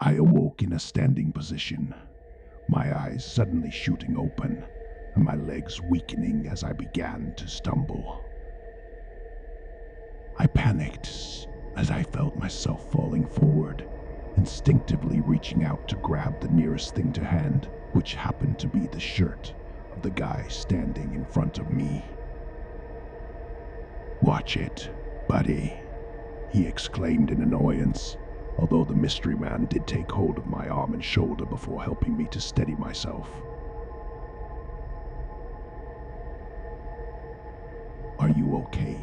I awoke in a standing position, my eyes suddenly shooting open and my legs weakening as I began to stumble. I panicked as I felt myself falling forward, instinctively reaching out to grab the nearest thing to hand, which happened to be the shirt of the guy standing in front of me. "Watch it, buddy," he exclaimed in annoyance, although the mystery man did take hold of my arm and shoulder before helping me to steady myself. "Are you okay?"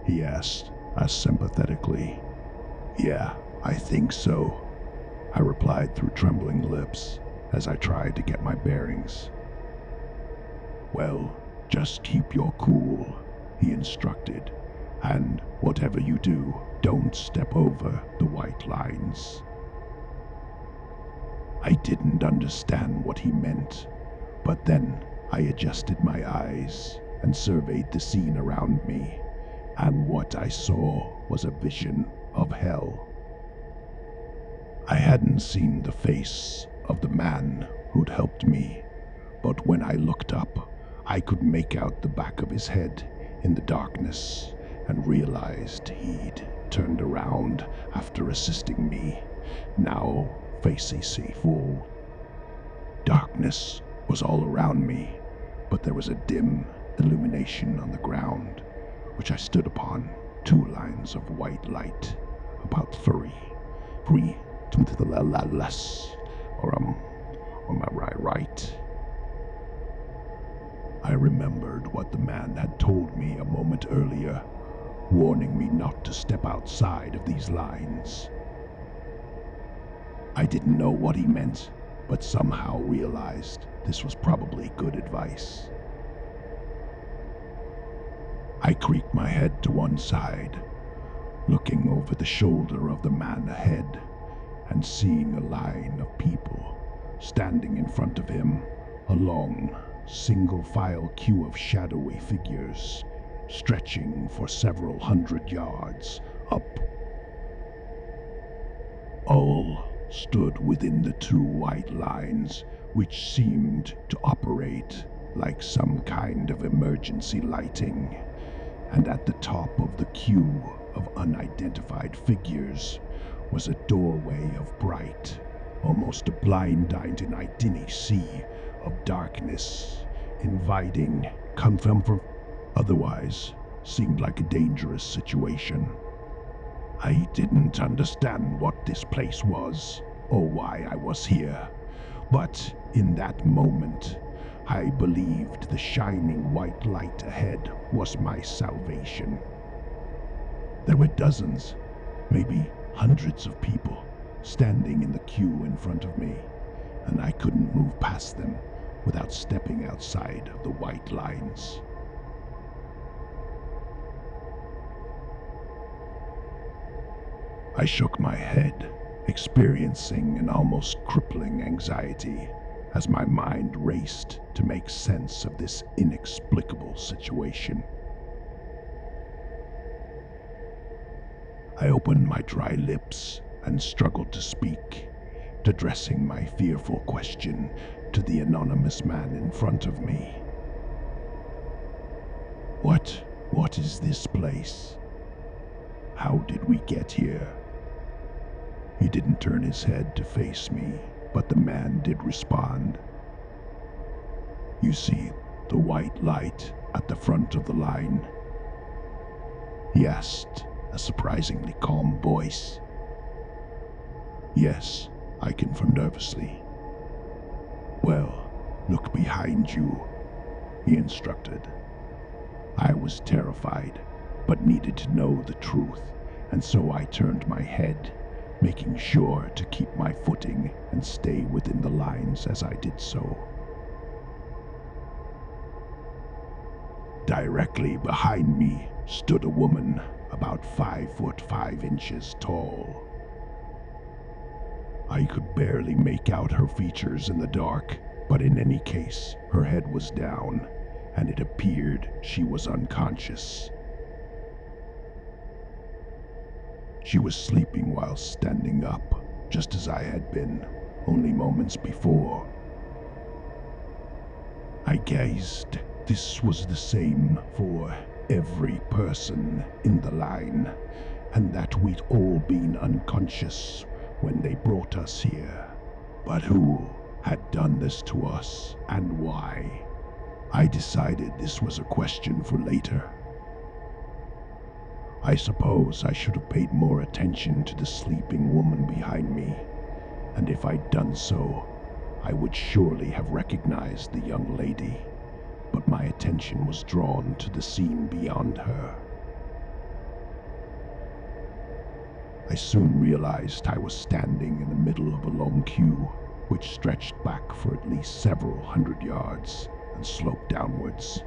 he asked, as sympathetically. "Yeah, I think so," I replied through trembling lips as I tried to get my bearings. "Well, just keep your cool," he instructed, "and whatever you do, don't step over the white lines." I didn't understand what he meant, but then I adjusted my eyes and surveyed the scene around me, and what I saw was a vision of hell. I hadn't seen the face of the man who'd helped me, but when I looked up, I could make out the back of his head in the darkness and realized he'd turned around after assisting me, now facing full. Darkness was all around me, but there was a dim illumination on the ground, which I stood upon, 2 lines of white light, about 3 to the less, or am I right? I remembered what the man had told me a moment earlier, warning me not to step outside of these lines. I didn't know what he meant, but somehow realized this was probably good advice. I creaked my head to one side, looking over the shoulder of the man ahead and seeing a line of people standing in front of him, a long, single-file queue of shadowy figures stretching for several hundred yards up. All stood within the 2 white lines, which seemed to operate like some kind of emergency lighting, and at the top of the queue of unidentified figures was a doorway of bright, almost a blinding sea of darkness, inviting comfort. Otherwise, seemed like a dangerous situation. I didn't understand what this place was, or why I was here, but in that moment, I believed the shining white light ahead was my salvation. There were dozens, maybe hundreds of people standing in the queue in front of me, and I couldn't move past them without stepping outside of the white lines. I shook my head, experiencing an almost crippling anxiety as my mind raced to make sense of this inexplicable situation. I opened my dry lips and struggled to speak, addressing my fearful question to the anonymous man in front of me. What is this place? How did we get here?" He didn't turn his head to face me, but the man did respond. "You see the white light at the front of the line?" he asked, a surprisingly calm voice. "Yes," I confirmed nervously. "Well, look behind you," he instructed. I was terrified, but needed to know the truth, and so I turned my head, making sure to keep my footing and stay within the lines as I did so. Directly behind me stood a woman about 5'5" tall. I could barely make out her features in the dark, but in any case, her head was down, and it appeared she was unconscious. She was sleeping while standing up, just as I had been only moments before. I guessed this was the same for every person in the line, and that we'd all been unconscious when they brought us here. But who had done this to us, and why? I decided this was a question for later. I suppose I should have paid more attention to the sleeping woman behind me, and if I'd done so, I would surely have recognized the young lady, but my attention was drawn to the scene beyond her. I soon realized I was standing in the middle of a long queue, which stretched back for at least several hundred yards and sloped downwards.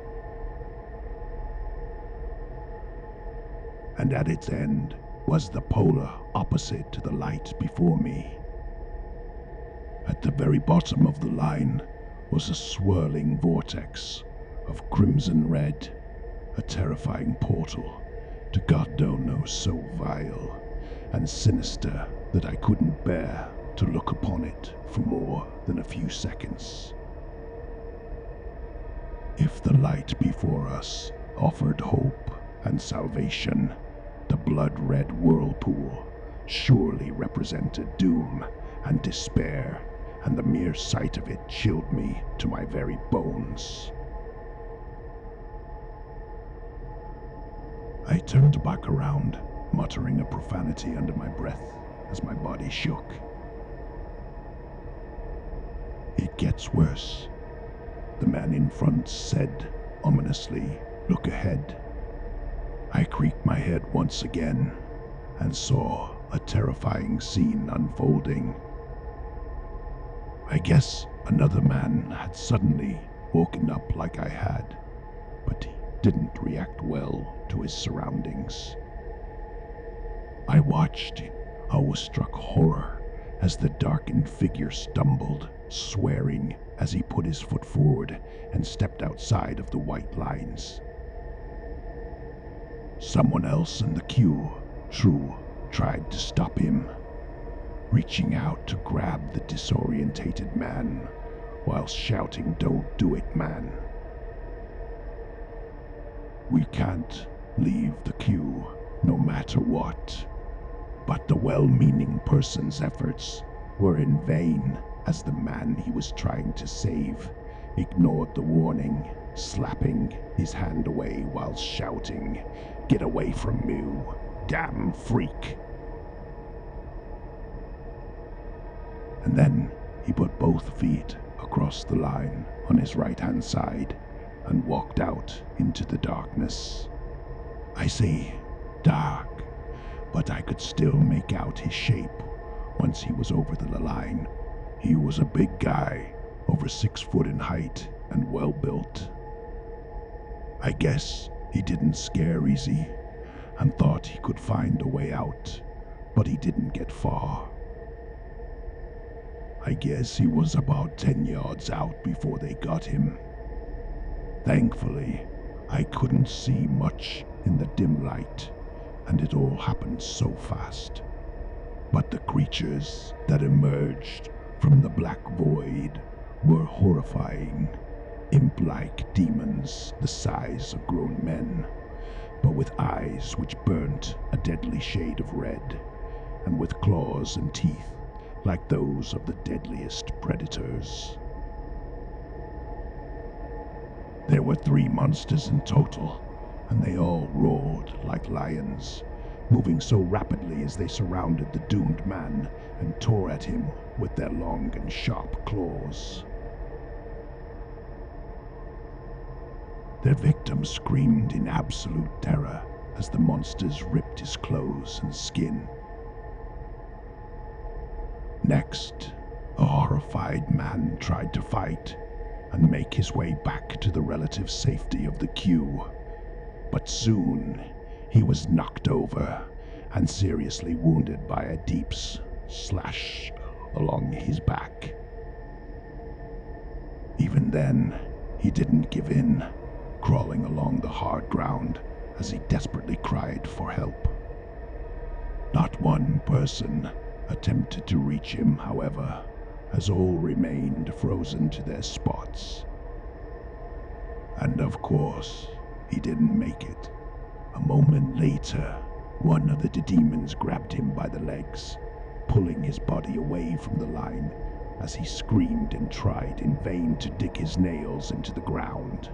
And at its end was the polar opposite to the light before me. At the very bottom of the line was a swirling vortex of crimson red, a terrifying portal to God knows so vile and sinister that I couldn't bear to look upon it for more than a few seconds. If the light before us offered hope and salvation, the blood-red whirlpool surely represented doom and despair, and the mere sight of it chilled me to my very bones. I turned back around, muttering a profanity under my breath as my body shook. "It gets worse," the man in front said ominously. "Look ahead." I creaked my head once again and saw a terrifying scene unfolding. I guess another man had suddenly woken up like I had, but he didn't react well to his surroundings. I watched in awe-struck horror as the darkened figure stumbled, swearing as he put his foot forward and stepped outside of the white lines. Someone else in the queue, True, tried to stop him, reaching out to grab the disorientated man while shouting, "Don't do it, man." We can't leave the queue, no matter what. But the well-meaning person's efforts were in vain, as the man he was trying to save ignored the warning, slapping his hand away while shouting, "Get away from me, damn freak." And then he put both feet across the line on his right-hand side and walked out into the darkness. I say dark, but I could still make out his shape once he was over the line. He was a big guy, over 6 foot in height and well built. I guess he didn't scare easy and thought he could find a way out, but he didn't get far. I guess he was about 10 yards out before they got him. Thankfully, I couldn't see much in the dim light, and it all happened so fast. But the creatures that emerged from the black void were horrifying, imp-like demons the size of grown men, but with eyes which burnt a deadly shade of red, and with claws and teeth like those of the deadliest predators. There were 3 monsters in total, and they all roared like lions, moving so rapidly as they surrounded the doomed man and tore at him with their long and sharp claws. Their victim screamed in absolute terror as the monsters ripped his clothes and skin. Next, a horrified man tried to fight and make his way back to the relative safety of the queue, but soon he was knocked over and seriously wounded by a deep slash along his back. Even then, he didn't give in, crawling along the hard ground as he desperately cried for help. Not one person attempted to reach him, however, as all remained frozen to their spots. And of course, he didn't make it. A moment later, one of the demons grabbed him by the legs, pulling his body away from the line as he screamed and tried in vain to dig his nails into the ground.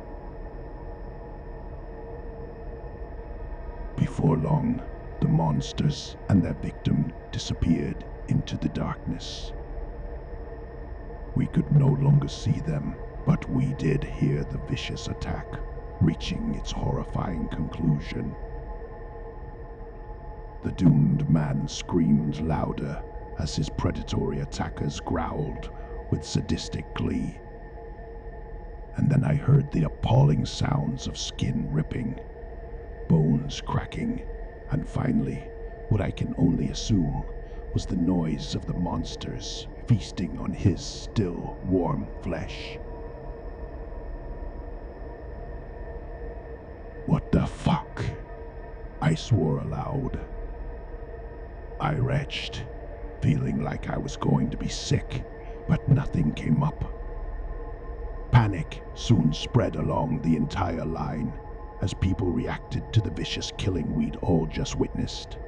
Before long, the monsters and their victim disappeared into the darkness. We could no longer see them, but we did hear the vicious attack reaching its horrifying conclusion. The doomed man screamed louder as his predatory attackers growled with sadistic glee. And then I heard the appalling sounds of skin ripping, bones cracking, and finally, what I can only assume was the noise of the monsters feasting on his still warm flesh. What the fuck? I swore aloud. I retched, feeling like I was going to be sick, but nothing came up. Panic soon spread along the entire line as people reacted to the vicious killing we'd all just witnessed.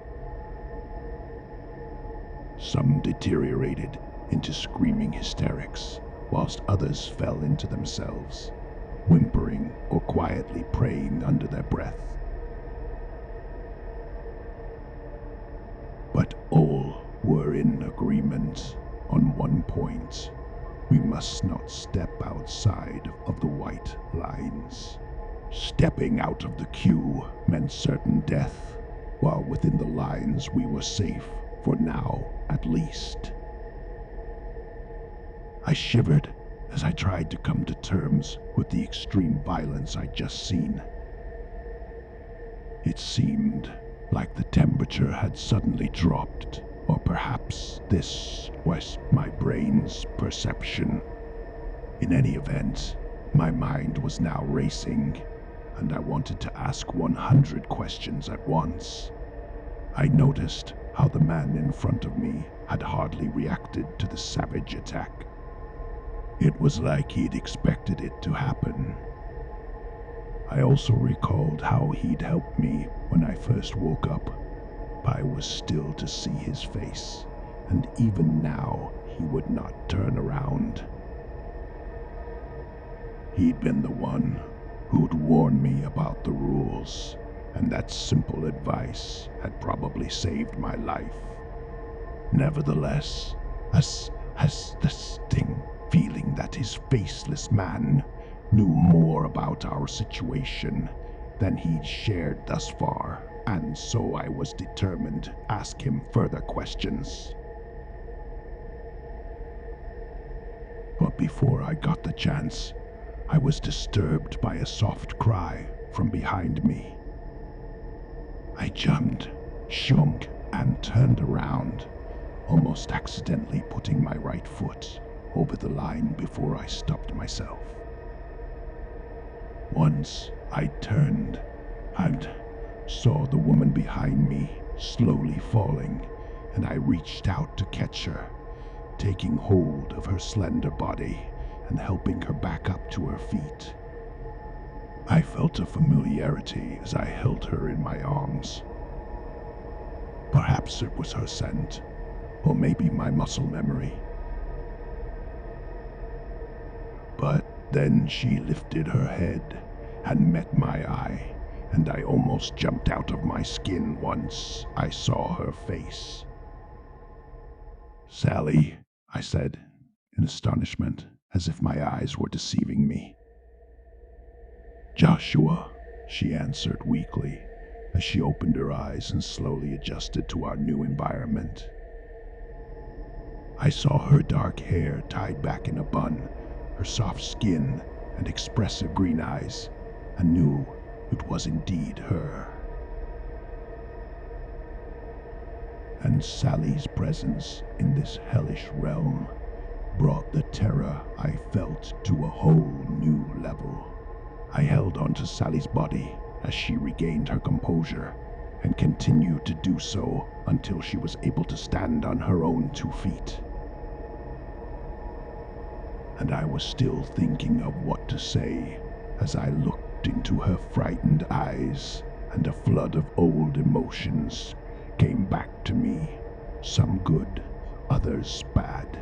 Some deteriorated into screaming hysterics, whilst others fell into themselves, whimpering or quietly praying under their breath. But all were in agreement on one point: we must not step outside of the white lines. Stepping out of the queue meant certain death, while within the lines we were safe, for now at least. I shivered as I tried to come to terms with the extreme violence I'd just seen. It seemed like the temperature had suddenly dropped, or perhaps this was my brain's perception. In any event, my mind was now racing, and I wanted to ask 100 questions at once. I noticed how the man in front of me had hardly reacted to the savage attack. It was like he'd expected it to happen. I also recalled how he'd helped me when I first woke up, but I was still to see his face, and even now he would not turn around. He'd been the one who'd warned me about the rules, and that simple advice had probably saved my life. Nevertheless, as the sting feeling that his faceless man knew more about our situation than he'd shared thus far, and so I was determined to ask him further questions. But before I got the chance, I was disturbed by a soft cry from behind me. I jumped, shunk, and turned around, almost accidentally putting my right foot over the line before I stopped myself. Once I turned and saw the woman behind me slowly falling, and I reached out to catch her, taking hold of her slender body and helping her back up to her feet. I felt a familiarity as I held her in my arms. Perhaps it was her scent, or maybe my muscle memory. But then she lifted her head and met my eye, and I almost jumped out of my skin once I saw her face. "Sally," I said, in astonishment, as if my eyes were deceiving me. "Joshua," she answered weakly, as she opened her eyes and slowly adjusted to our new environment. I saw her dark hair tied back in a bun, her soft skin and expressive green eyes, and knew it was indeed her. And Sally's presence in this hellish realm brought the terror I felt to a whole new level. I held onto Sally's body as she regained her composure and continued to do so until she was able to stand on her own 2 feet. And I was still thinking of what to say as I looked into her frightened eyes, and a flood of old emotions came back to me, some good, others bad.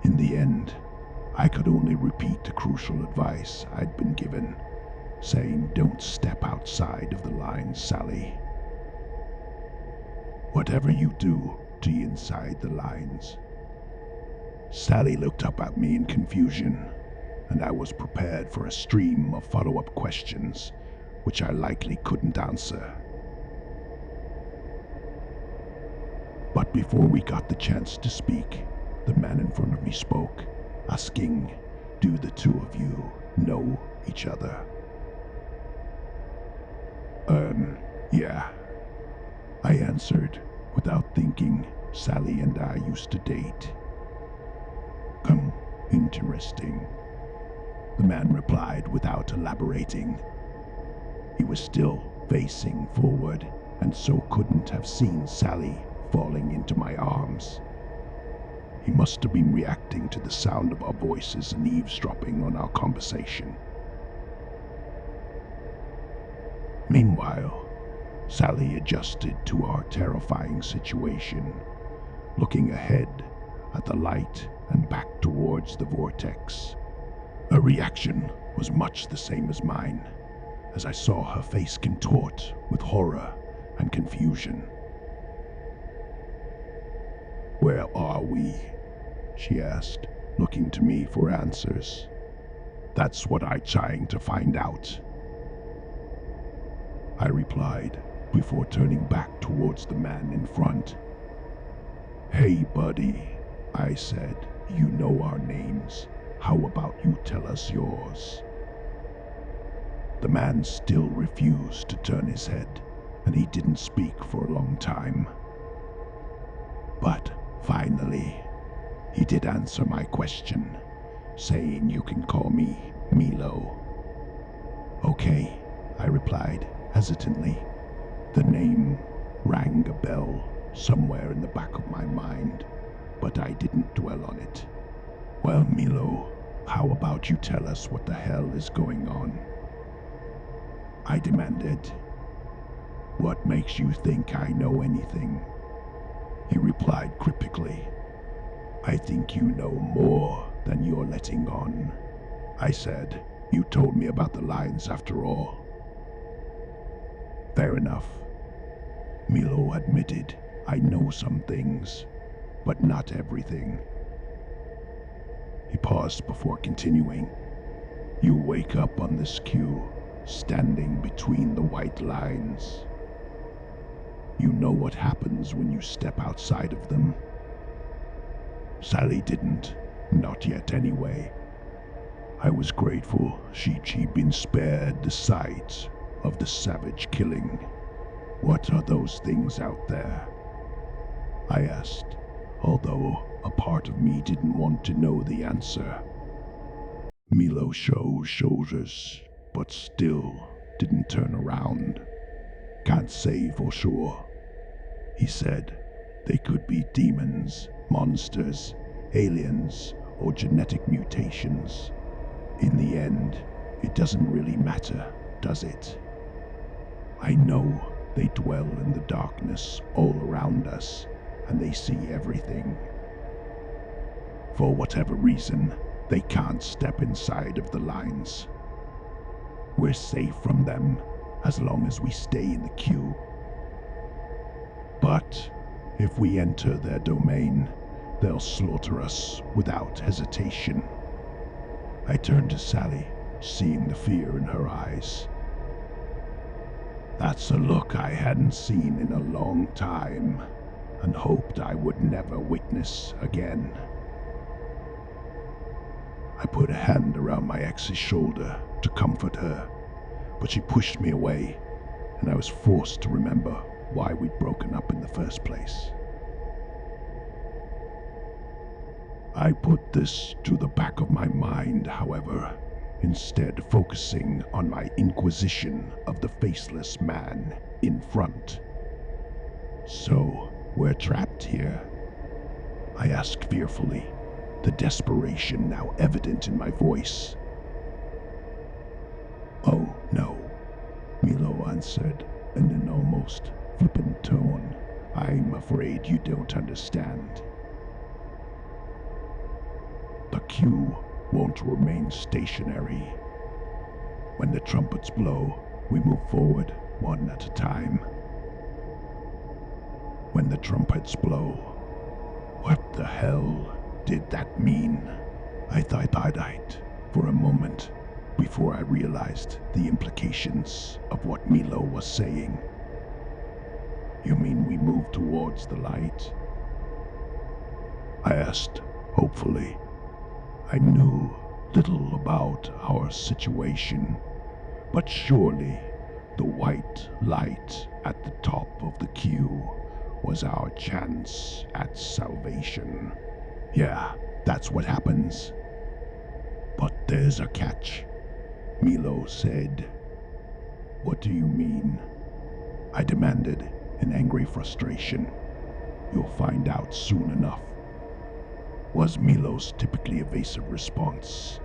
In the end, I could only repeat the crucial advice I'd been given, saying, "Don't step outside of the lines, Sally. Whatever you do inside the lines." Sally looked up at me in confusion, and I was prepared for a stream of follow-up questions, which I likely couldn't answer. But before we got the chance to speak, the man in front of me spoke, asking, "Do the two of you know each other?" Yeah, I answered without thinking. Sally and I used to date. Interesting, the man replied without elaborating. He was still facing forward, and so couldn't have seen Sally falling into my arms. He must have been reacting to the sound of our voices and eavesdropping on our conversation. Meanwhile, Sally adjusted to our terrifying situation, looking ahead at the light and back towards the vortex. Her reaction was much the same as mine, as I saw her face contort with horror and confusion. "Where are we?" she asked, looking to me for answers. "That's what I'm trying to find out," I replied, before turning back towards the man in front. "Hey, buddy," I said, "you know our names. How about you tell us yours?" The man still refused to turn his head, and he didn't speak for a long time. But finally, he did answer my question, saying, "You can call me Milo." "Okay," I replied hesitantly. The name rang a bell somewhere in the back of my mind, but I didn't dwell on it. "Well, Milo, how about you tell us what the hell is going on?" I demanded. "What makes you think I know anything?" He replied cryptically. "I think you know more than you're letting on." I said, "You told me about the lines after all." "Fair enough," Milo admitted. "I know some things, but not everything." He paused before continuing. "You wake up on this queue, standing between the white lines. You know what happens when you step outside of them." Sally didn't, not yet anyway. I was grateful she'd been spared the sight of the savage killing. "What are those things out there?" I asked, although a part of me didn't want to know the answer. Milo showed shoulders, but still didn't turn around. "Can't say for sure," he said. "They could be demons, monsters, aliens, or genetic mutations. In the end, it doesn't really matter, does it? I know they dwell in the darkness all around us, and they see everything. For whatever reason, they can't step inside of the lines. We're safe from them as long as we stay in the queue. But if we enter their domain, they'll slaughter us without hesitation." I turned to Sally, seeing the fear in her eyes. That's a look I hadn't seen in a long time, and hoped I would never witness again. I put a hand around my ex's shoulder to comfort her, but she pushed me away, and I was forced to remember why we'd broken up in the first place. I put this to the back of my mind, however, instead focusing on my inquisition of the faceless man in front. "So, we're trapped here?" I asked fearfully, the desperation now evident in my voice. "Oh, no," Milo answered in an almost flippant tone. "I'm afraid you don't understand. The queue won't remain stationary. When the trumpets blow, we move forward one at a time." When the trumpets blow. What the hell did that mean? I thought for a moment before I realized the implications of what Milo was saying. "You mean we move towards the light?" I asked, hopefully. I knew little about our situation, but surely the white light at the top of the queue was our chance at salvation. "Yeah, that's what happens. But there's a catch," Milo said. "What do you mean?" I demanded in angry frustration. "You'll find out soon enough," was Milo's typically evasive response.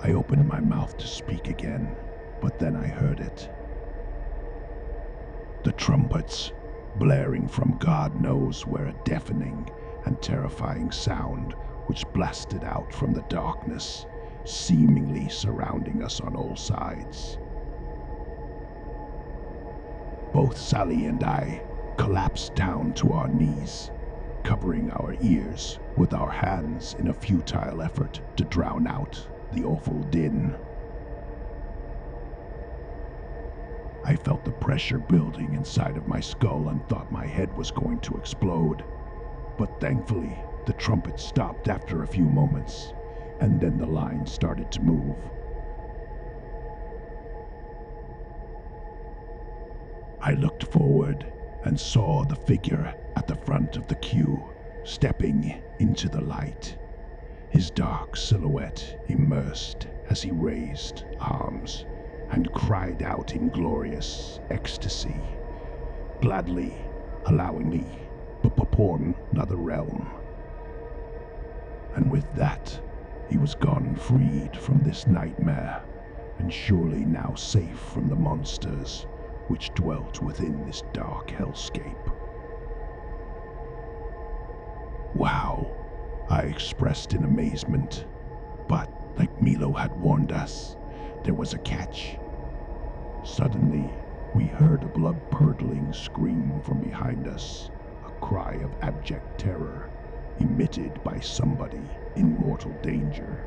I opened my mouth to speak again, but then I heard it. The trumpets, blaring from God knows where, a deafening and terrifying sound which blasted out from the darkness, seemingly surrounding us on all sides. Both Sally and I collapsed down to our knees, covering our ears with our hands in a futile effort to drown out the awful din. I felt the pressure building inside of my skull and thought my head was going to explode. But thankfully, the trumpet stopped after a few moments, and then the line started to move. I looked forward and saw the figure at the front of the queue, stepping into the light, his dark silhouette immersed as he raised arms and cried out in glorious ecstasy, gladly allowing me upon another realm. And with that, he was gone, freed from this nightmare, and surely now safe from the monsters which dwelt within this dark hellscape. "Wow," I expressed in amazement. But, like Milo had warned us, there was a catch. Suddenly, we heard a blood-curdling scream from behind us, a cry of abject terror, emitted by somebody in mortal danger.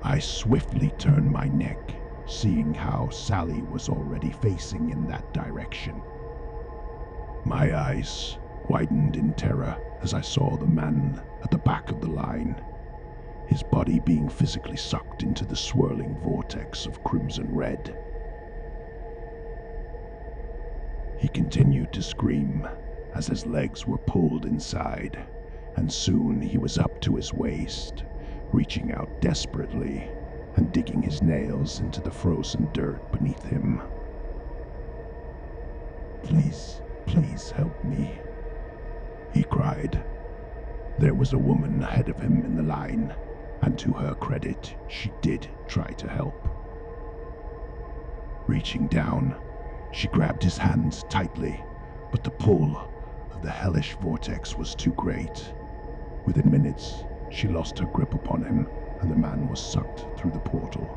I swiftly turned my neck, seeing how Sally was already facing in that direction. My eyes widened in terror as I saw the man at the back of the line, his body being physically sucked into the swirling vortex of crimson red. He continued to scream as his legs were pulled inside, and soon he was up to his waist, reaching out desperately and digging his nails into the frozen dirt beneath him. Please help me," he cried. There was a woman ahead of him in the line, and to her credit, she did try to help. Reaching down, she grabbed his hands tightly, but the pull of the hellish vortex was too great. Within minutes, she lost her grip upon him, and the man was sucked through the portal.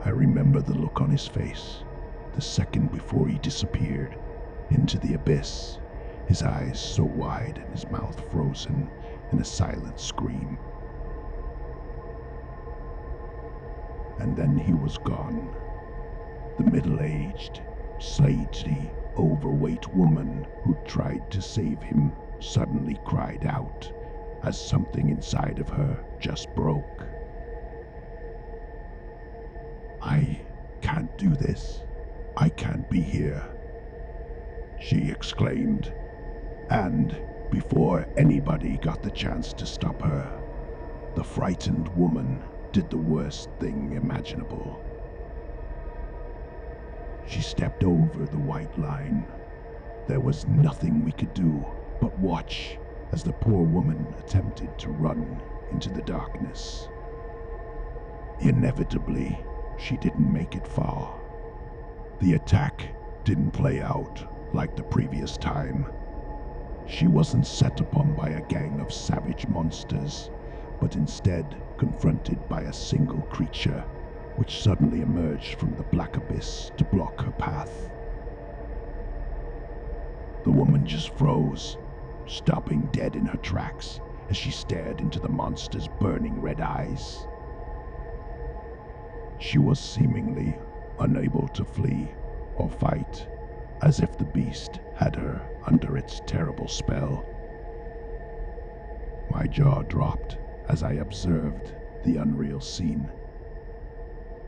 I remember the look on his face, the second before he disappeared into the abyss, his eyes so wide and his mouth frozen in a silent scream. And then he was gone. The middle-aged, slightly overweight woman who tried to save him suddenly cried out as something inside of her just broke. "I can't do this. I can't be here," she exclaimed, and before anybody got the chance to stop her, the frightened woman did the worst thing imaginable. She stepped over the white line. There was nothing we could do but watch as the poor woman attempted to run into the darkness. Inevitably, she didn't make it far. The attack didn't play out like the previous time. She wasn't set upon by a gang of savage monsters, but instead confronted by a single creature which suddenly emerged from the black abyss to block her path. The woman just froze, stopping dead in her tracks as she stared into the monster's burning red eyes. She was seemingly unable to flee or fight, as if the beast had her under its terrible spell. My jaw dropped as I observed the unreal scene.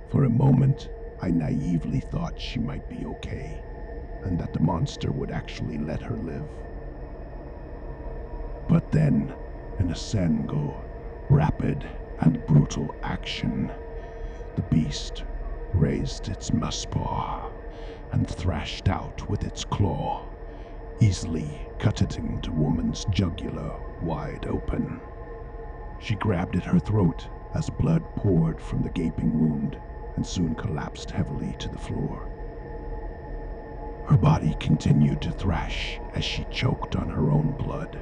For a moment, I naively thought she might be okay, and that the monster would actually let her live. But then, in a single, rapid and brutal action, the beast raised its muzzpaw and thrashed out with its claw, easily cutting the woman's jugular wide open. She grabbed at her throat as blood poured from the gaping wound and soon collapsed heavily to the floor. Her body continued to thrash as she choked on her own blood.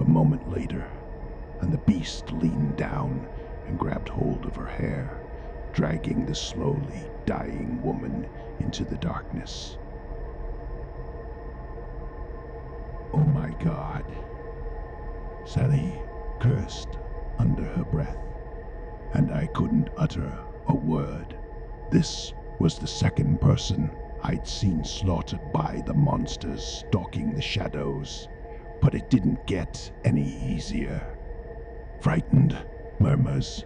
A moment later, and the beast leaned down and grabbed hold of her hair, dragging the slowly dying woman into the darkness. "Oh my God," Sally cursed under her breath, and I couldn't utter a word. This was the second person I'd seen slaughtered by the monsters stalking the shadows, but it didn't get any easier. Frightened murmurs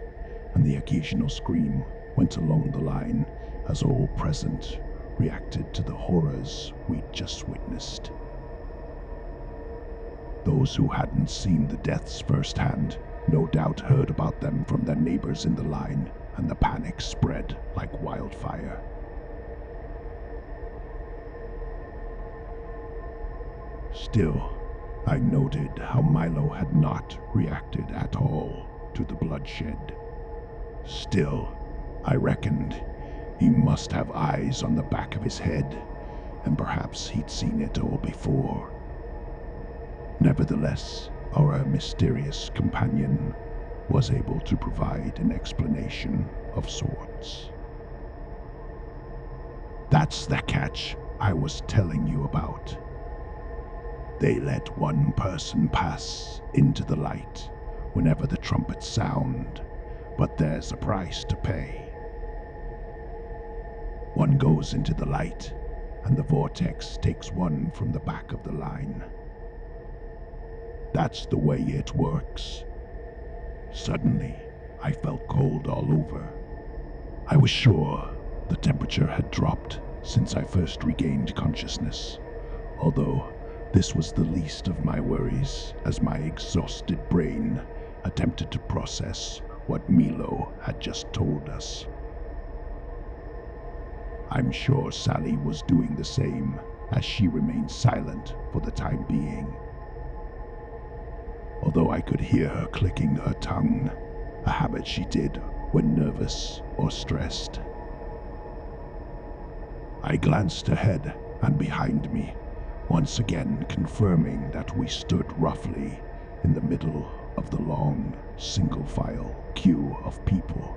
and the occasional scream went along the line as all present reacted to the horrors we'd just witnessed. Those who hadn't seen the deaths firsthand no doubt heard about them from their neighbors in the line, and the panic spread like wildfire. Still, I noted how Milo had not reacted at all to the bloodshed. Still, I reckoned he must have eyes on the back of his head, and perhaps he'd seen it all before. Nevertheless, our mysterious companion was able to provide an explanation of sorts. "That's the catch I was telling you about. They let one person pass into the light whenever the trumpets sound, but there's a price to pay. One goes into the light, and the vortex takes one from the back of the line. That's the way it works." Suddenly, I felt cold all over. I was sure the temperature had dropped since I first regained consciousness, although this was the least of my worries as my exhausted brain attempted to process what Milo had just told us. I'm sure Sally was doing the same as she remained silent for the time being. Although I could hear her clicking her tongue, a habit she did when nervous or stressed. I glanced ahead and behind me, once again confirming that we stood roughly in the middle of the long, single-file queue of people.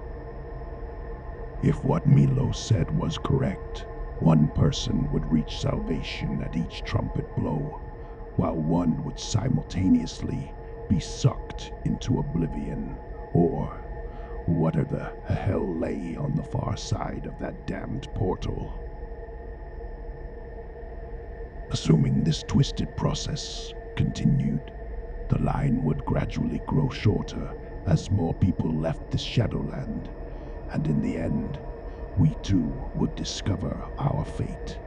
If what Milo said was correct, one person would reach salvation at each trumpet blow, while one would simultaneously be sucked into oblivion, or whatever the hell lay on the far side of that damned portal. Assuming this twisted process continued, the line would gradually grow shorter as more people left the Shadowland, and in the end, we too would discover our fate.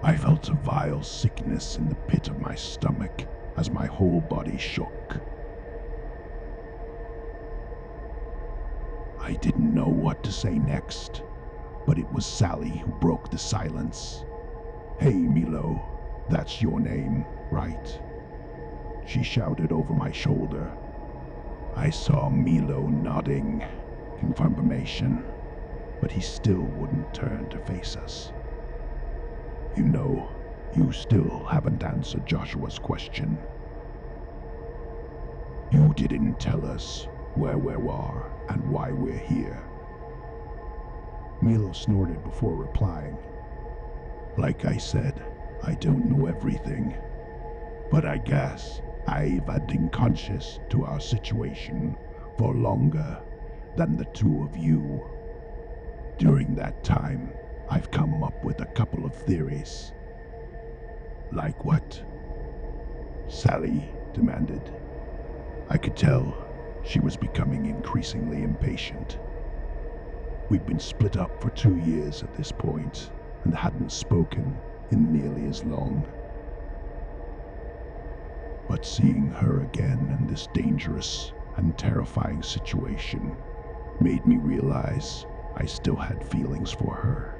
I felt a vile sickness in the pit of my stomach as my whole body shook. I didn't know what to say next, but it was Sally who broke the silence. "Hey, Milo, that's your name, right?" she shouted over my shoulder. I saw Milo nodding in confirmation, but he still wouldn't turn to face us. "You know, you still haven't answered Joshua's question. You didn't tell us where we are and why we're here." Milo snorted before replying. "Like I said, I don't know everything, but I guess I've been conscious to our situation for longer than the two of you. During that time, I've come up with a couple of theories." "Like what?" Sally demanded. I could tell she was becoming increasingly impatient. We'd been split up for 2 years at this point and hadn't spoken in nearly as long. But seeing her again in this dangerous and terrifying situation made me realize I still had feelings for her.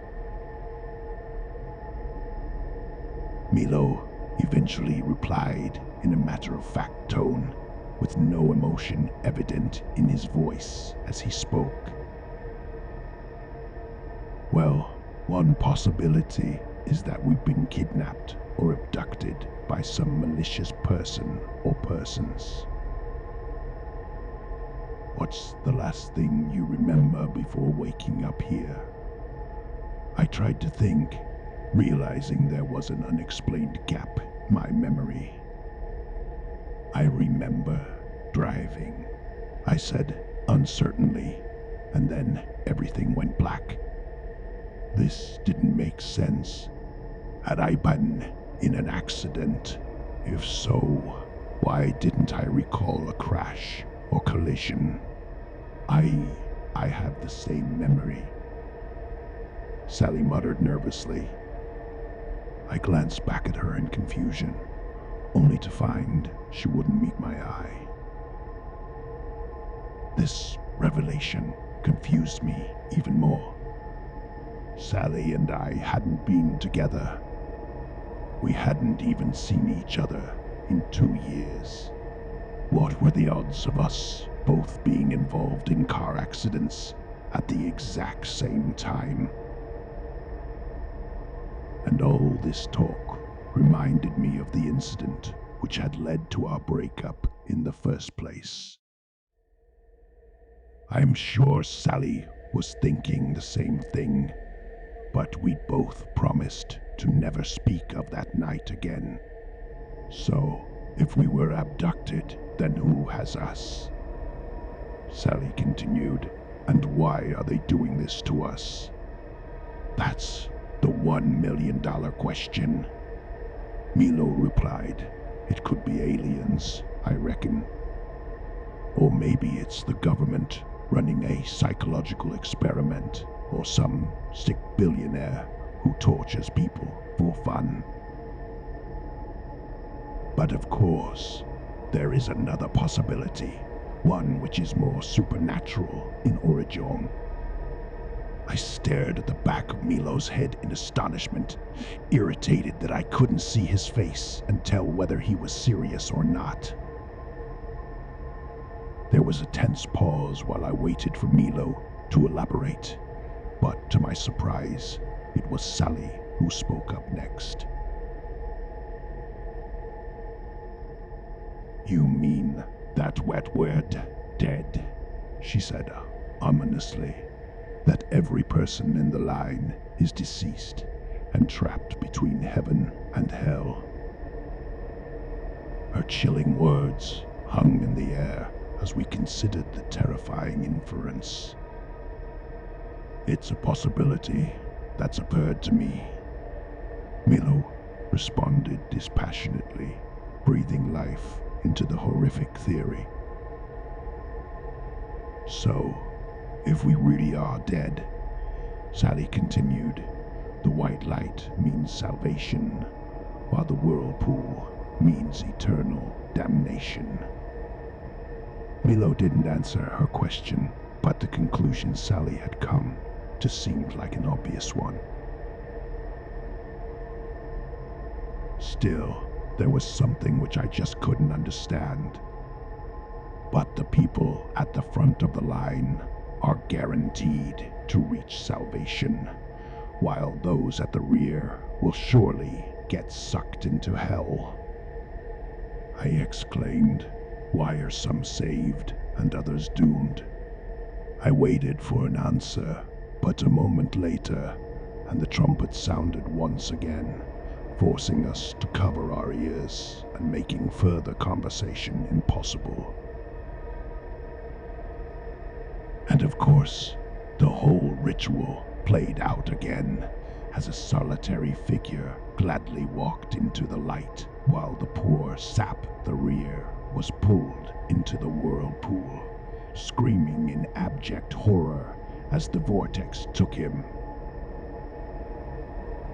Milo eventually replied in a matter-of-fact tone, with no emotion evident in his voice as he spoke. "Well, one possibility is that we've been kidnapped or abducted by some malicious person or persons." "What's the last thing you remember before waking up here?" I tried to think, realizing there was an unexplained gap in my memory. "I remember driving," I said uncertainly, and then everything went black. This didn't make sense. Had I been in an accident? If so, why didn't I recall a crash or collision? I have the same memory," Sally muttered nervously. I glanced back at her in confusion, only to find she wouldn't meet my eye. This revelation confused me even more. Sally and I hadn't been together. We hadn't even seen each other in 2 years. What were the odds of us both being involved in car accidents at the exact same time? And all this talk reminded me of the incident which had led to our breakup in the first place. I'm sure Sally was thinking the same thing, but we'd both promised to never speak of that night again. So, if we were abducted, then who has us? Sally continued, and why are they doing this to us? That's the $1 million question. Milo replied, "It could be aliens, I reckon. Or maybe it's the government running a psychological experiment, or some sick billionaire who tortures people for fun. But of course, there is another possibility, one which is more supernatural in origin." I stared at the back of Milo's head in astonishment, irritated that I couldn't see his face and tell whether he was serious or not. There was a tense pause while I waited for Milo to elaborate, but to my surprise, it was Sally who spoke up next. "You mean that wet word, dead," she said ominously. "That every person in the line is deceased and trapped between heaven and hell." Her chilling words hung in the air as we considered the terrifying inference. "It's a possibility that's occurred to me," Milo responded dispassionately, breathing life into the horrific theory. "So, if we really are dead," Sally continued, "the white light means salvation, while the whirlpool means eternal damnation." Milo didn't answer her question, but the conclusion Sally had come to seemed like an obvious one. Still, there was something which I just couldn't understand. But the people at the front of the line are guaranteed to reach salvation, while those at the rear will surely get sucked into hell. I exclaimed, "Why are some saved and others doomed?" I waited for an answer, but a moment later, and the trumpet sounded once again, forcing us to cover our ears and making further conversation impossible. And of course, the whole ritual played out again, as a solitary figure gladly walked into the light, while the poor sap at the rear was pulled into the whirlpool, screaming in abject horror as the vortex took him.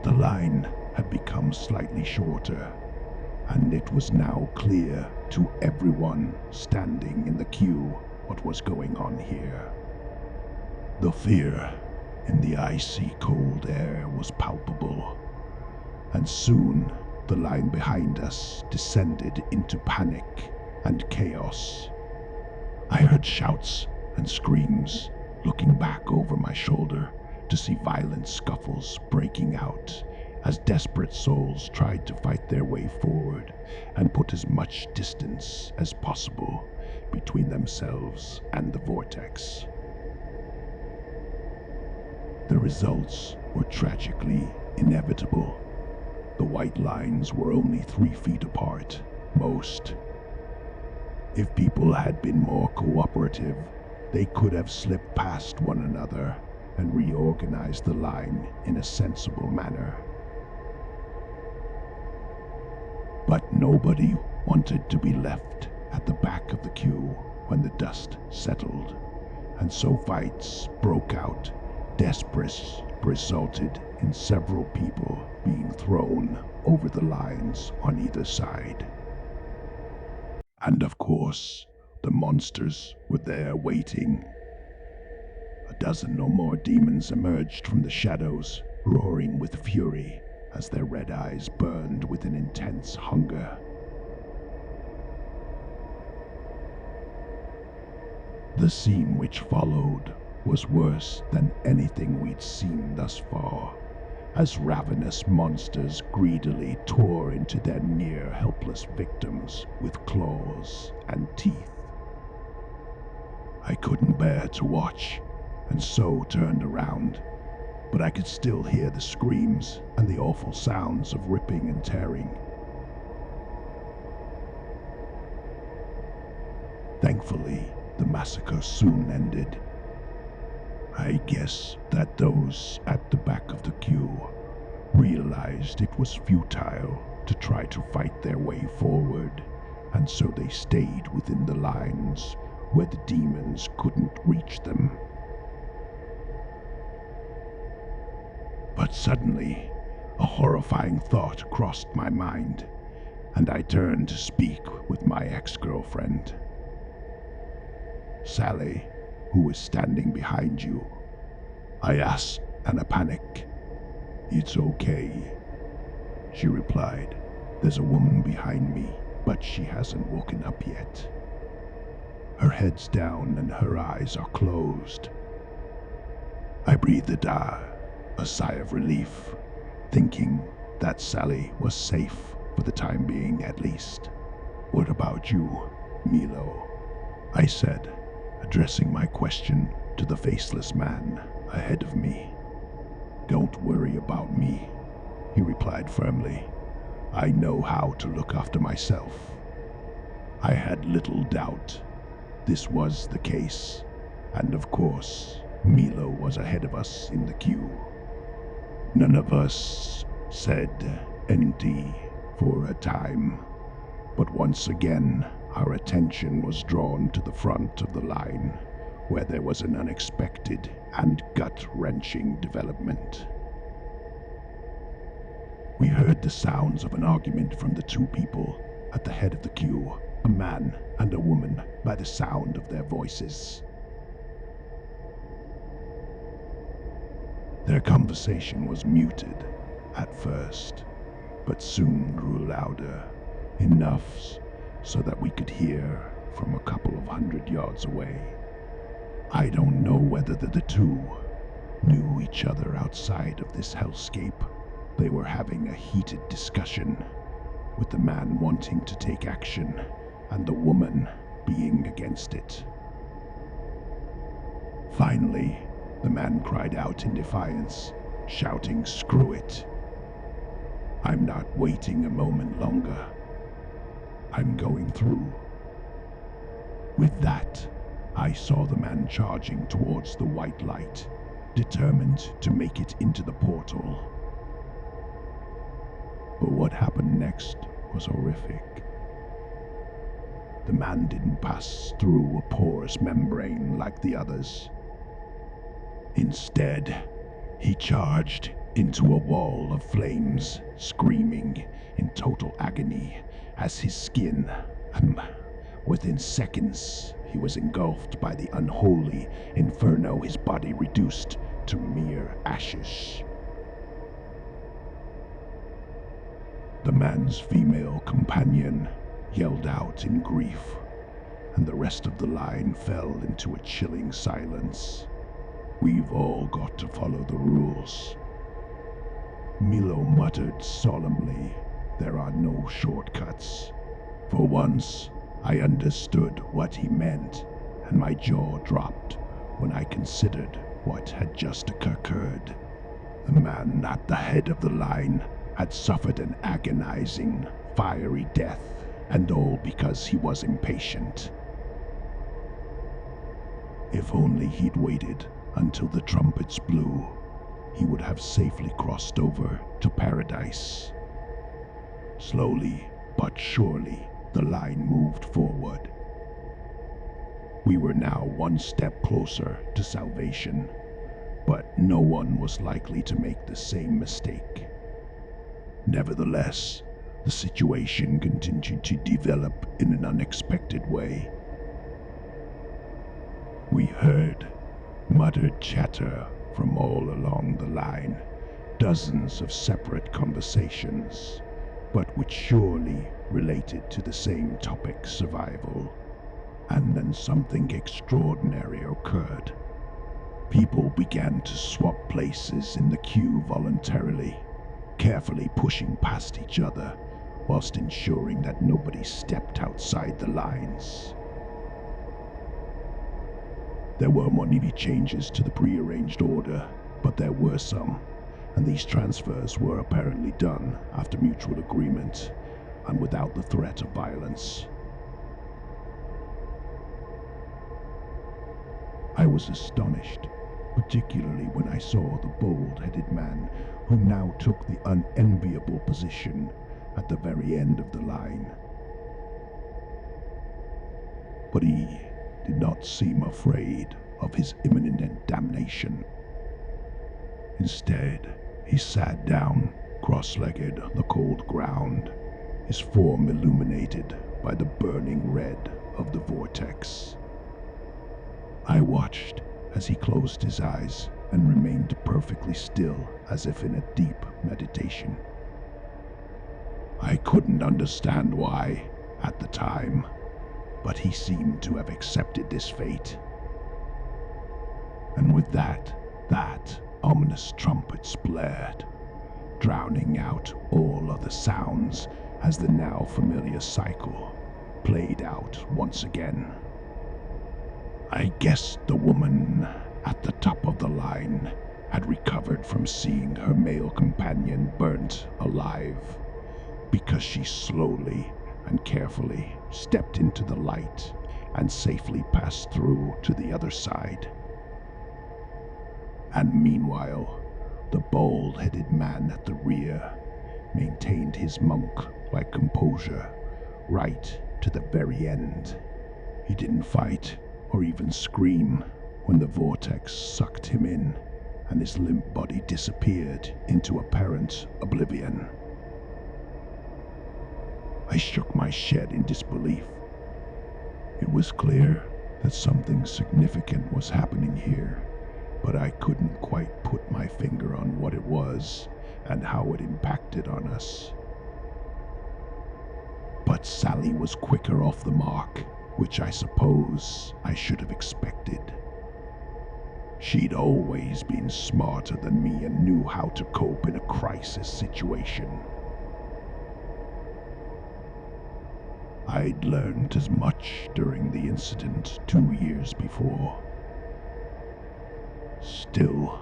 The line had become slightly shorter, and it was now clear to everyone standing in the queue what was going on here. The fear in the icy cold air was palpable, and soon the line behind us descended into panic and chaos. I heard shouts and screams, looking back over my shoulder to see violent scuffles breaking out as desperate souls tried to fight their way forward and put as much distance as possible between themselves and the vortex. The results were tragically inevitable. The white lines were only 3 feet apart, most. If people had been more cooperative, they could have slipped past one another and reorganized the line in a sensible manner. But nobody wanted to be left at the back of the queue when the dust settled, and so fights broke out. Desperate resulted in several people being thrown over the lines on either side. And of course, the monsters were there waiting. A dozen or more demons emerged from the shadows, roaring with fury as their red eyes burned with an intense hunger. The scene which followed was worse than anything we'd seen thus far, as ravenous monsters greedily tore into their near-helpless victims with claws and teeth. I couldn't bear to watch, and so turned around, but I could still hear the screams and the awful sounds of ripping and tearing. Thankfully, the massacre soon ended. I guess that those at the back of the queue realized it was futile to try to fight their way forward, and so they stayed within the lines where the demons couldn't reach them. But suddenly, a horrifying thought crossed my mind, and I turned to speak with my ex-girlfriend. "Sally, who is standing behind you?" I asked in a panic. "It's okay," she replied. "There's a woman behind me, but she hasn't woken up yet. Her head's down and her eyes are closed." I breathed a sigh of relief, thinking that Sally was safe for the time being at least. "What about you, Milo?" I said, addressing my question to the faceless man ahead of me. "Don't worry about me," he replied firmly. "I know how to look after myself." I had little doubt this was the case, and of course, Milo was ahead of us in the queue. None of us said ND for a time, but once again our attention was drawn to the front of the line, where there was an unexpected and gut-wrenching development. We heard the sounds of an argument from the 2 people at the head of the queue, a man and a woman, by the sound of their voices. Their conversation was muted at first, but soon grew louder, enough so that we could hear from a couple of 100 yards away. I don't know whether the two knew each other outside of this hellscape. They were having a heated discussion, with the man wanting to take action and the woman being against it. Finally, the man cried out in defiance, shouting, "Screw it! I'm not waiting a moment longer. I'm going through." With that, I saw the man charging towards the white light, determined to make it into the portal. But what happened next was horrific. The man didn't pass through a porous membrane like the others. Instead, he charged into a wall of flames, screaming in total agony as his skin, within seconds, he was engulfed by the unholy inferno, his body reduced to mere ashes. The man's female companion yelled out in grief, and the rest of the line fell into a chilling silence. "We've all got to follow the rules." Milo muttered solemnly, "There are no shortcuts." For once, I understood what he meant, and my jaw dropped when I considered what had just occurred. The man at the head of the line had suffered an agonizing, fiery death, and all because he was impatient. If only he'd waited until the trumpets blew, he would have safely crossed over to paradise. Slowly but surely, the line moved forward. We were now one step closer to salvation, but no one was likely to make the same mistake. Nevertheless, the situation continued to develop in an unexpected way. We heard muttered chatter from all along the line, dozens of separate conversations, but which surely related to the same topic, survival. And then something extraordinary occurred. People began to swap places in the queue voluntarily, carefully pushing past each other, whilst ensuring that nobody stepped outside the lines. There were many changes to the prearranged order, but there were some, and these transfers were apparently done after mutual agreement and without the threat of violence. I was astonished, particularly when I saw the bald-headed man who now took the unenviable position at the very end of the line. But he did not seem afraid of his imminent damnation. Instead, he sat down, cross-legged on the cold ground, his form illuminated by the burning red of the vortex. I watched as he closed his eyes and remained perfectly still, as if in a deep meditation. I couldn't understand why at the time, but he seemed to have accepted this fate. And with that ominous trumpets blared, drowning out all other sounds as the now familiar cycle played out once again. I guessed the woman at the top of the line had recovered from seeing her male companion burnt alive, because she slowly and carefully stepped into the light and safely passed through to the other side. And meanwhile, the bald-headed man at the rear maintained his monk-like composure right to the very end. He didn't fight or even scream when the vortex sucked him in and his limp body disappeared into apparent oblivion. I shook my head in disbelief. It was clear that something significant was happening here, but I couldn't quite put my finger on what it was and how it impacted on us. But Sally was quicker off the mark, which I suppose I should have expected. She'd always been smarter than me and knew how to cope in a crisis situation. I'd learned as much during the incident 2 years before. Still,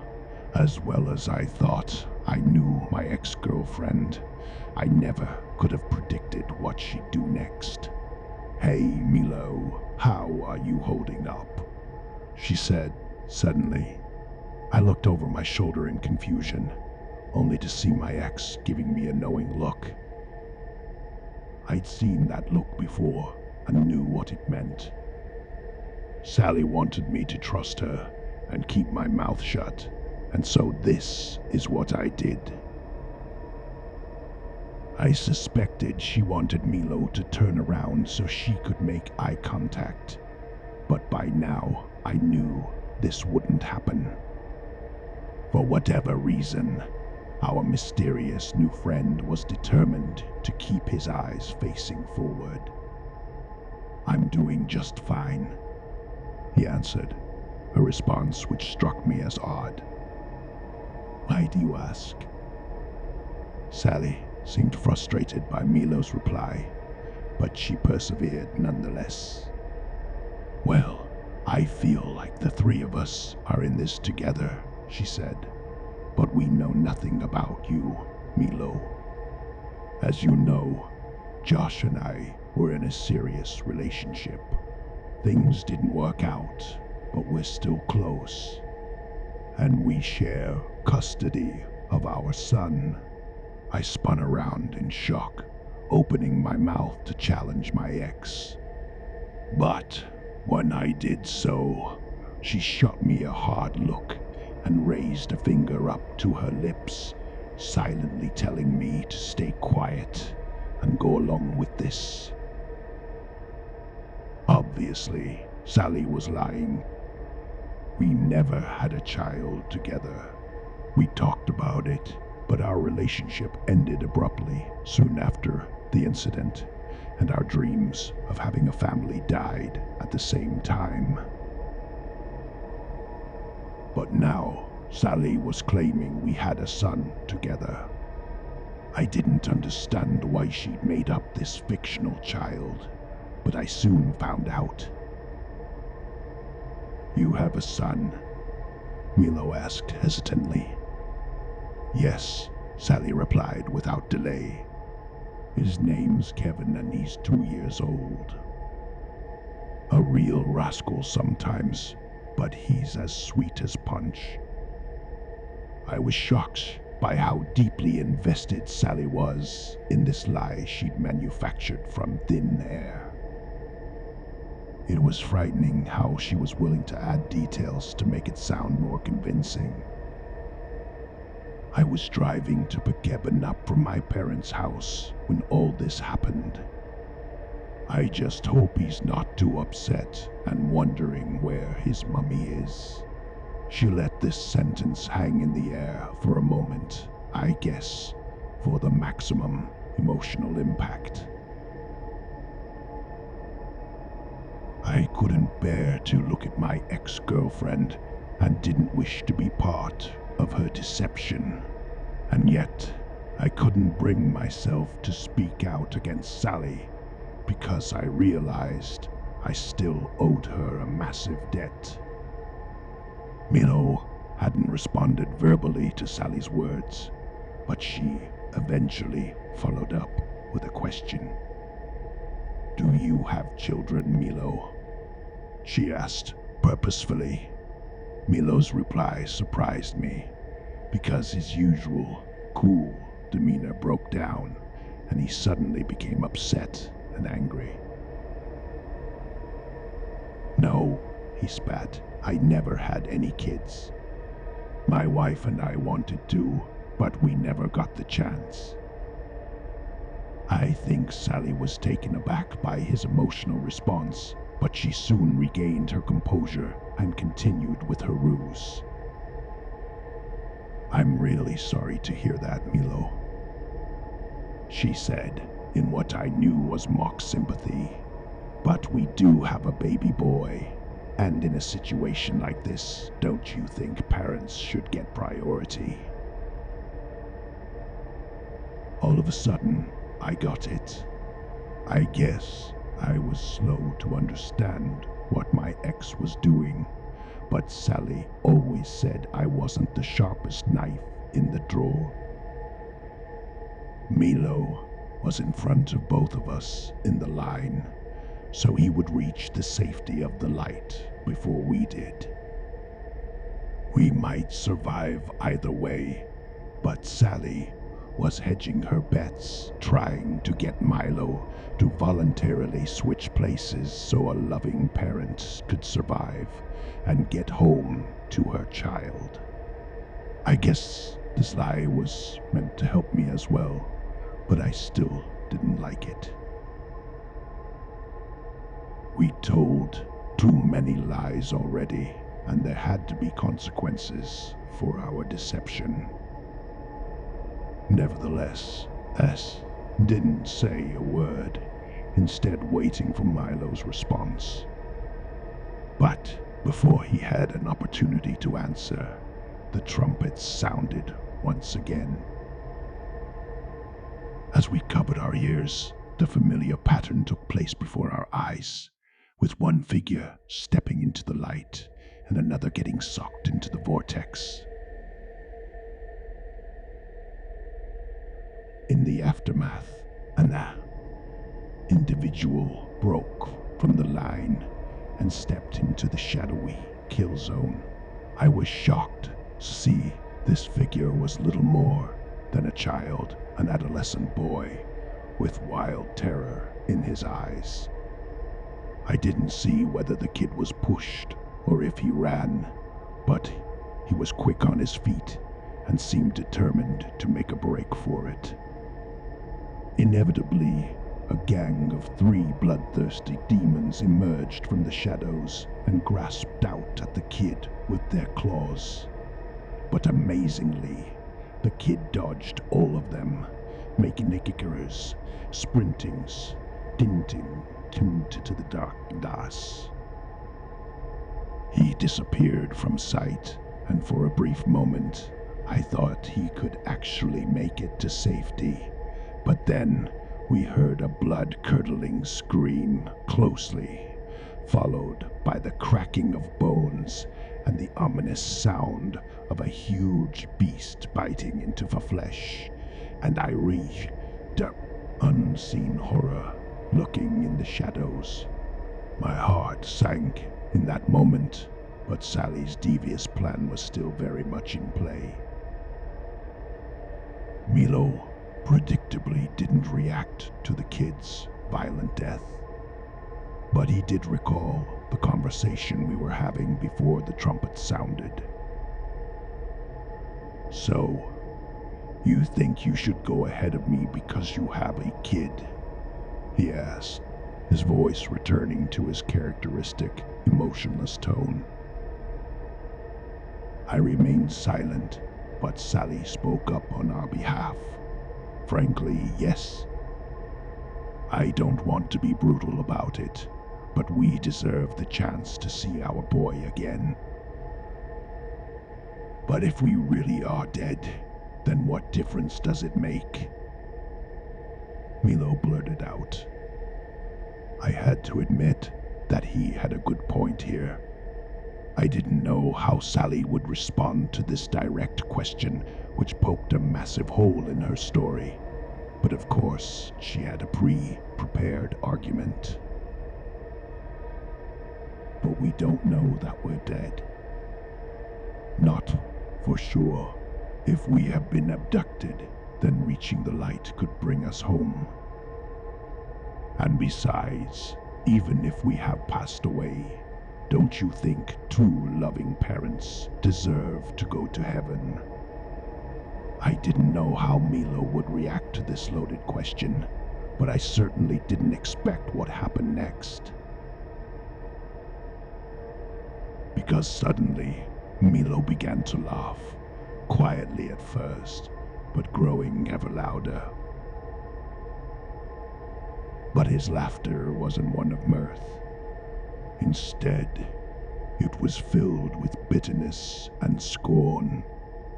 as well as I thought I knew my ex-girlfriend, I never could have predicted what she'd do next. "Hey, Milo, how are you holding up?" she said suddenly. I looked over my shoulder in confusion, only to see my ex giving me a knowing look. I'd seen that look before and knew what it meant. Sally wanted me to trust her and keep my mouth shut, and so this is what I did. I suspected she wanted Milo to turn around so she could make eye contact, but by now I knew this wouldn't happen. For whatever reason, our mysterious new friend was determined to keep his eyes facing forward. "I'm doing just fine," he answered, a response which struck me as odd. "Why do you ask?" Sally seemed frustrated by Milo's reply, but she persevered nonetheless. "Well, I feel like the three of us are in this together," she said, "but we know nothing about you, Milo. As you know, Josh and I were in a serious relationship. Things didn't work out, but we're still close. And we share custody of our son." I spun around in shock, opening my mouth to challenge my ex. But when I did so, she shot me a hard look and raised a finger up to her lips, silently telling me to stay quiet and go along with this. Obviously, Sally was lying. We never had a child together. We talked about it, but our relationship ended abruptly soon after the incident, and our dreams of having a family died at the same time. But now, Sally was claiming we had a son together. I didn't understand why she'd made up this fictional child, but I soon found out. "You have a son?" Milo asked hesitantly. "Yes," Sally replied without delay. "His name's Kevin and he's 2 years old. A real rascal sometimes, but he's as sweet as punch." I was shocked by how deeply invested Sally was in this lie she'd manufactured from thin air. It was frightening how she was willing to add details to make it sound more convincing. I was driving to pick Kevin up from my parents' house when all this happened. "I just hope he's not too upset and wondering where his mummy is." She let this sentence hang in the air for a moment, I guess, for the maximum emotional impact. I couldn't bear to look at my ex-girlfriend and didn't wish to be part of her deception. And yet, I couldn't bring myself to speak out against Sally because I realized I still owed her a massive debt. Milo hadn't responded verbally to Sally's words, but she eventually followed up with a question. "Do you have children, Milo?" she asked purposefully. Milo's reply surprised me, because his usual cool demeanor broke down, and he suddenly became upset and angry. "No," he spat, "I never had any kids. My wife and I wanted to, but we never got the chance." I think Sally was taken aback by his emotional response, but she soon regained her composure and continued with her ruse. "I'm really sorry to hear that, Milo," she said, in what I knew was mock sympathy. "But we do have a baby boy, and in a situation like this, don't you think parents should get priority?" All of a sudden, I got it. I guess I was slow to understand what my ex was doing, but Sally always said I wasn't the sharpest knife in the drawer. Milo was in front of both of us in the line, so he would reach the safety of the light before we did. We might survive either way, but Sally was hedging her bets, trying to get Milo to voluntarily switch places so a loving parent could survive and get home to her child. I guess this lie was meant to help me as well, but I still didn't like it. We told too many lies already, and there had to be consequences for our deception. Nevertheless, S didn't say a word, instead waiting for Milo's response. But before he had an opportunity to answer, the trumpets sounded once again. As we covered our ears, the familiar pattern took place before our eyes, with one figure stepping into the light and another getting sucked into the vortex. In the aftermath, an individual broke from the line and stepped into the shadowy kill zone. I was shocked to see this figure was little more than a child, an adolescent boy, with wild terror in his eyes. I didn't see whether the kid was pushed or if he ran, but he was quick on his feet and seemed determined to make a break for it. Inevitably, a gang of 3 bloodthirsty demons emerged from the shadows and grasped out at the kid with their claws. But amazingly, the kid dodged all of them, making kickers, sprintings, tinting to the darkness. He disappeared from sight, and for a brief moment, I thought he could actually make it to safety. But then we heard a blood-curdling scream closely, followed by the cracking of bones and the ominous sound of a huge beast biting into the flesh, and I reached unseen horror looking in the shadows. My heart sank in that moment, but Sally's devious plan was still very much in play. Milo predictably didn't react to the kid's violent death, but he did recall the conversation we were having before the trumpet sounded. "So, you think you should go ahead of me because you have a kid?" he asked, his voice returning to his characteristic, emotionless tone. I remained silent, but Sally spoke up on our behalf. "Frankly, yes. I don't want to be brutal about it, but we deserve the chance to see our boy again. But if we really are dead, then what difference does it make?" Milo blurted out. I had to admit that he had a good point here. I didn't know how Sally would respond to this direct question, which poked a massive hole in her story. But of course, she had a pre-prepared argument. "But we don't know that we're dead. Not for sure. If we have been abducted, then reaching the light could bring us home. And besides, even if we have passed away, don't you think 2 loving parents deserve to go to heaven?" I didn't know how Milo would react to this loaded question, but I certainly didn't expect what happened next. Because suddenly, Milo began to laugh, quietly at first, but growing ever louder. But his laughter wasn't one of mirth. Instead, it was filled with bitterness and scorn.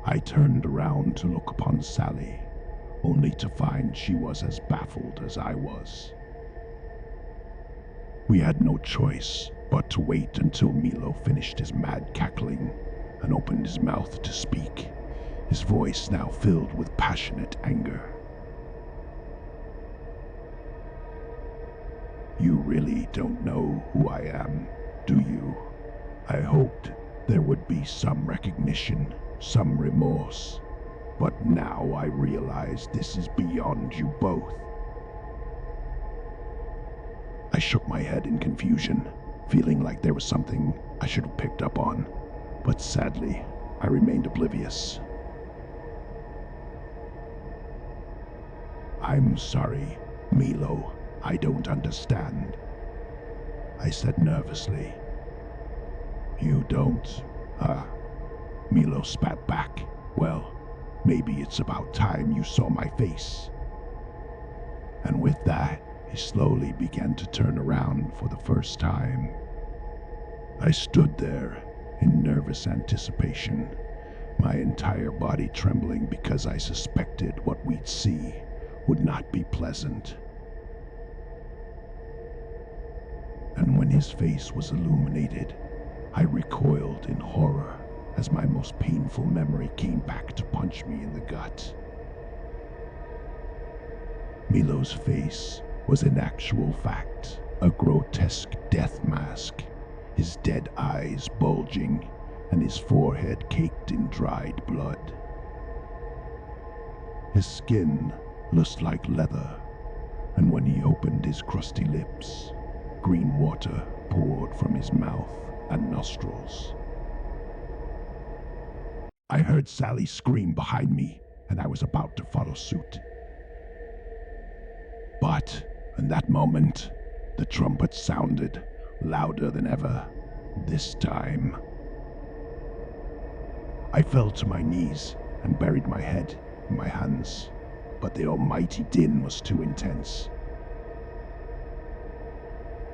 I turned around to look upon Sally, only to find she was as baffled as I was. We had no choice but to wait until Milo finished his mad cackling and opened his mouth to speak, his voice now filled with passionate anger. "You really don't know who I am, do you? I hoped there would be some recognition, some remorse, but now I realize this is beyond you both." I shook my head in confusion, feeling like there was something I should have picked up on, but sadly, I remained oblivious. "I'm sorry, Milo, I don't understand," I said nervously. "You don't, Milo spat back. "Well, maybe it's about time you saw my face." And with that, he slowly began to turn around for the first time. I stood there in nervous anticipation, my entire body trembling because I suspected what we'd see would not be pleasant. And when his face was illuminated, I recoiled in horror as my most painful memory came back to punch me in the gut. Milo's face was in actual fact a grotesque death mask, his dead eyes bulging and his forehead caked in dried blood. His skin looked like leather, and when he opened his crusty lips, green water poured from his mouth and nostrils. I heard Sally scream behind me, and I was about to follow suit. But in that moment, the trumpet sounded louder than ever. This time, I fell to my knees and buried my head in my hands, but the almighty din was too intense.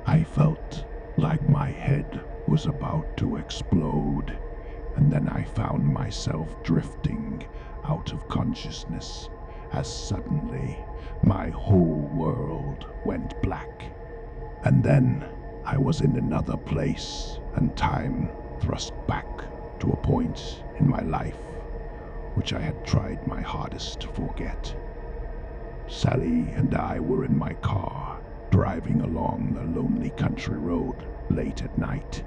I felt like my head was about to explode, and then I found myself drifting out of consciousness as suddenly my whole world went black. And then I was in another place, and time thrust back to a point in my life which I had tried my hardest to forget. Sally and I were in my car, driving along a lonely country road late at night.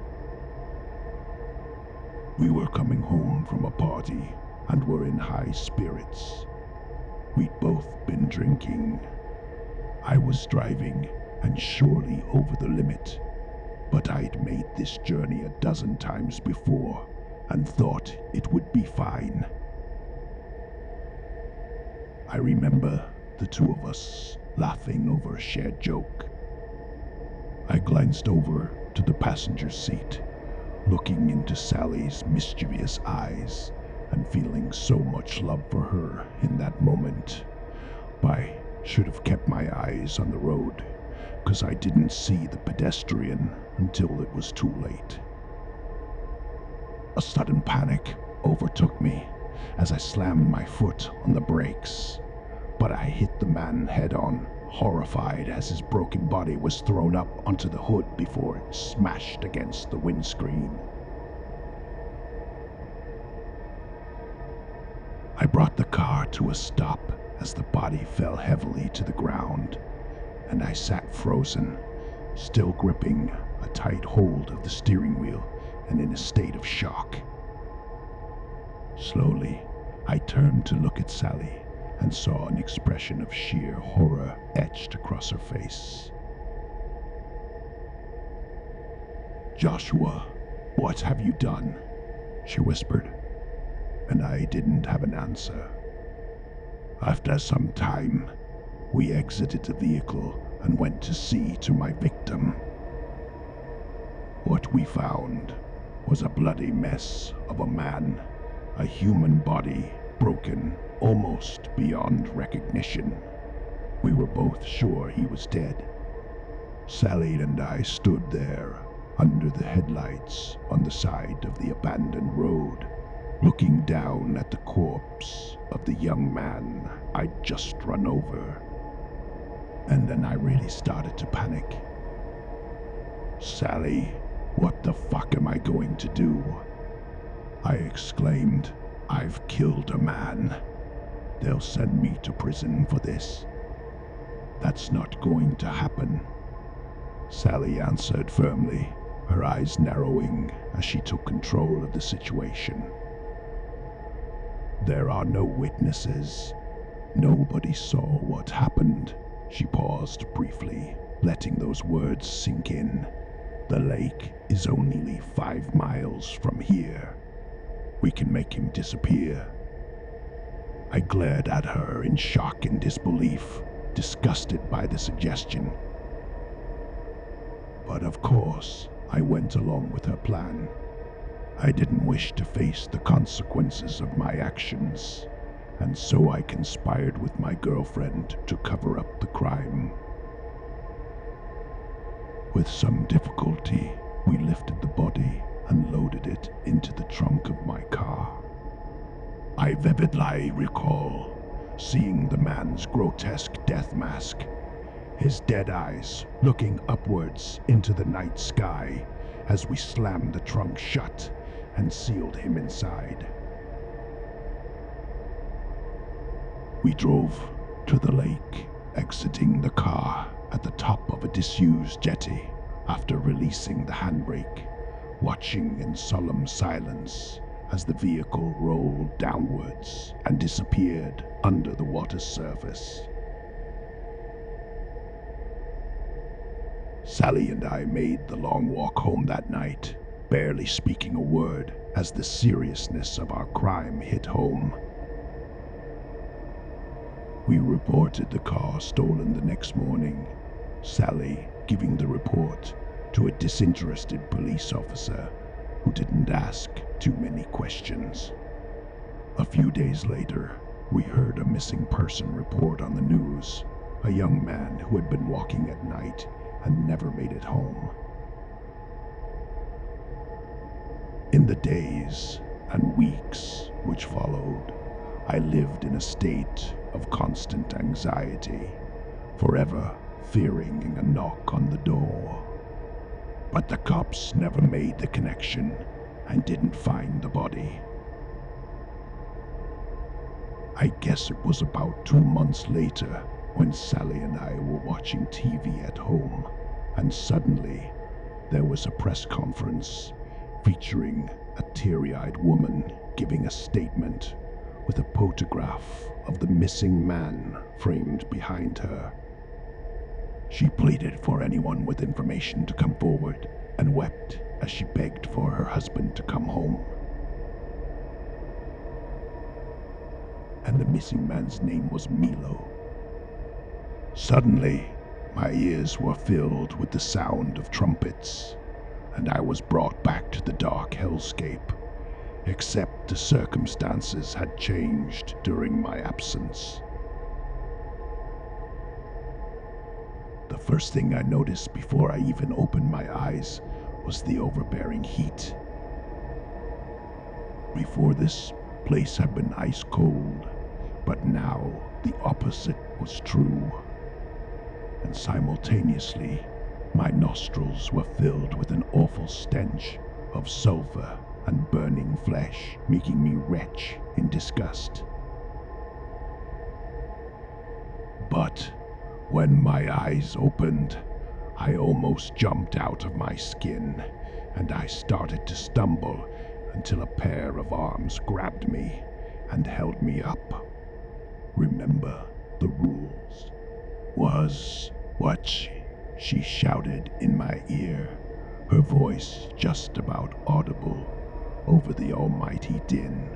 We were coming home from a party and were in high spirits. We'd both been drinking. I was driving and surely over the limit, but I'd made this journey a dozen times before and thought it would be fine. I remember the two of us laughing over a shared joke. I glanced over to the passenger seat, looking into Sally's mischievous eyes and feeling so much love for her in that moment. I should have kept my eyes on the road, because I didn't see the pedestrian until it was too late. A sudden panic overtook me as I slammed my foot on the brakes, but I hit the man head-on, horrified as his broken body was thrown up onto the hood before it smashed against the windscreen. I brought the car to a stop as the body fell heavily to the ground, and I sat frozen, still gripping a tight hold of the steering wheel and in a state of shock. Slowly, I turned to look at Sally and saw an expression of sheer horror etched across her face. "Joshua, what have you done?" she whispered, and I didn't have an answer. After some time, we exited the vehicle and went to see to my victim. What we found was a bloody mess of a man, a human body, broken almost beyond recognition. We were both sure he was dead. Sally and I stood there, under the headlights on the side of the abandoned road, looking down at the corpse of the young man I'd just run over. And then I really started to panic. "Sally, what the fuck am I going to do?" I exclaimed. "I've killed a man. They'll send me to prison for this." "That's not going to happen," Sally answered firmly, her eyes narrowing as she took control of the situation. "There are no witnesses. Nobody saw what happened." She paused briefly, letting those words sink in. "The lake is only 5 miles from here. We can make him disappear." I glared at her in shock and disbelief, disgusted by the suggestion. But of course, I went along with her plan. I didn't wish to face the consequences of my actions, and so I conspired with my girlfriend to cover up the crime. With some difficulty, we lifted the body and loaded it into the trunk of my car. I vividly recall seeing the man's grotesque death mask, his dead eyes looking upwards into the night sky as we slammed the trunk shut and sealed him inside. We drove to the lake, exiting the car at the top of a disused jetty after releasing the handbrake, watching in solemn silence as the vehicle rolled downwards and disappeared under the water's surface. Sally and I made the long walk home that night, barely speaking a word as the seriousness of our crime hit home. We reported the car stolen the next morning, Sally giving the report to a disinterested police officer who didn't ask too many questions. A few days later, we heard a missing person report on the news, a young man who had been walking at night and never made it home. In the days and weeks which followed, I lived in a state of constant anxiety, forever fearing a knock on the door. But the cops never made the connection and didn't find the body. I guess it was about 2 months later when Sally and I were watching TV at home, and suddenly there was a press conference featuring a teary-eyed woman giving a statement with a photograph of the missing man framed behind her. She pleaded for anyone with information to come forward and wept as she begged for her husband to come home. And the missing man's name was Milo. Suddenly, my ears were filled with the sound of trumpets, and I was brought back to the dark hellscape, except the circumstances had changed during my absence. The first thing I noticed before I even opened my eyes was the overbearing heat. Before this place had been ice cold, but now the opposite was true. And simultaneously, my nostrils were filled with an awful stench of sulfur and burning flesh, making me retch in disgust. But when my eyes opened, I almost jumped out of my skin, and I started to stumble until a pair of arms grabbed me and held me up. "Remember the rules," was what she shouted in my ear, her voice just about audible over the almighty din.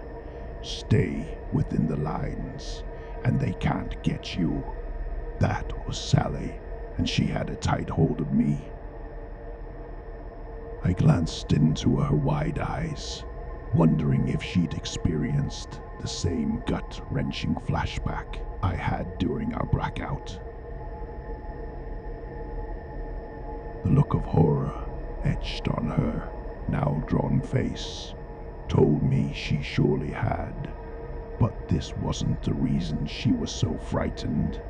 "Stay within the lines, and they can't get you." That was Sally, and she had a tight hold of me. I glanced into her wide eyes, wondering if she'd experienced the same gut-wrenching flashback I had during our blackout. The look of horror etched on her now drawn face told me she surely had, but this wasn't the reason she was so frightened.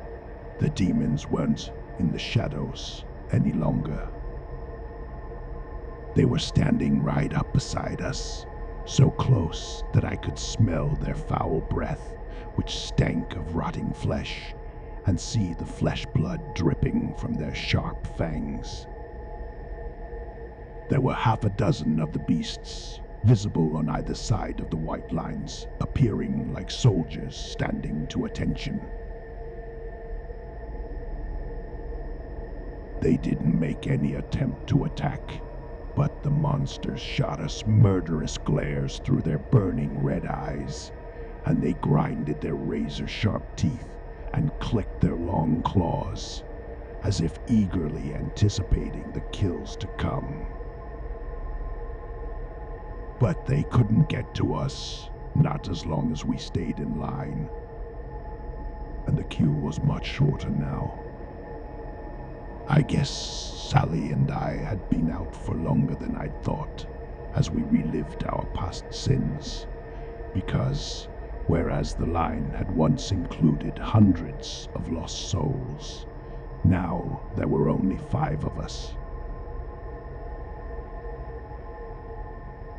The demons weren't in the shadows any longer. They were standing right up beside us, so close that I could smell their foul breath, which stank of rotting flesh, and see the flesh blood dripping from their sharp fangs. There were half a dozen of the beasts, visible on either side of the white lines, appearing like soldiers standing to attention. They didn't make any attempt to attack, but the monsters shot us murderous glares through their burning red eyes, and they grinded their razor-sharp teeth and clicked their long claws, as if eagerly anticipating the kills to come. But they couldn't get to us, not as long as we stayed in line. And the queue was much shorter now. I guess Sally and I had been out for longer than I'd thought, as we relived our past sins, because whereas the line had once included hundreds of lost souls, now there were only 5 of us.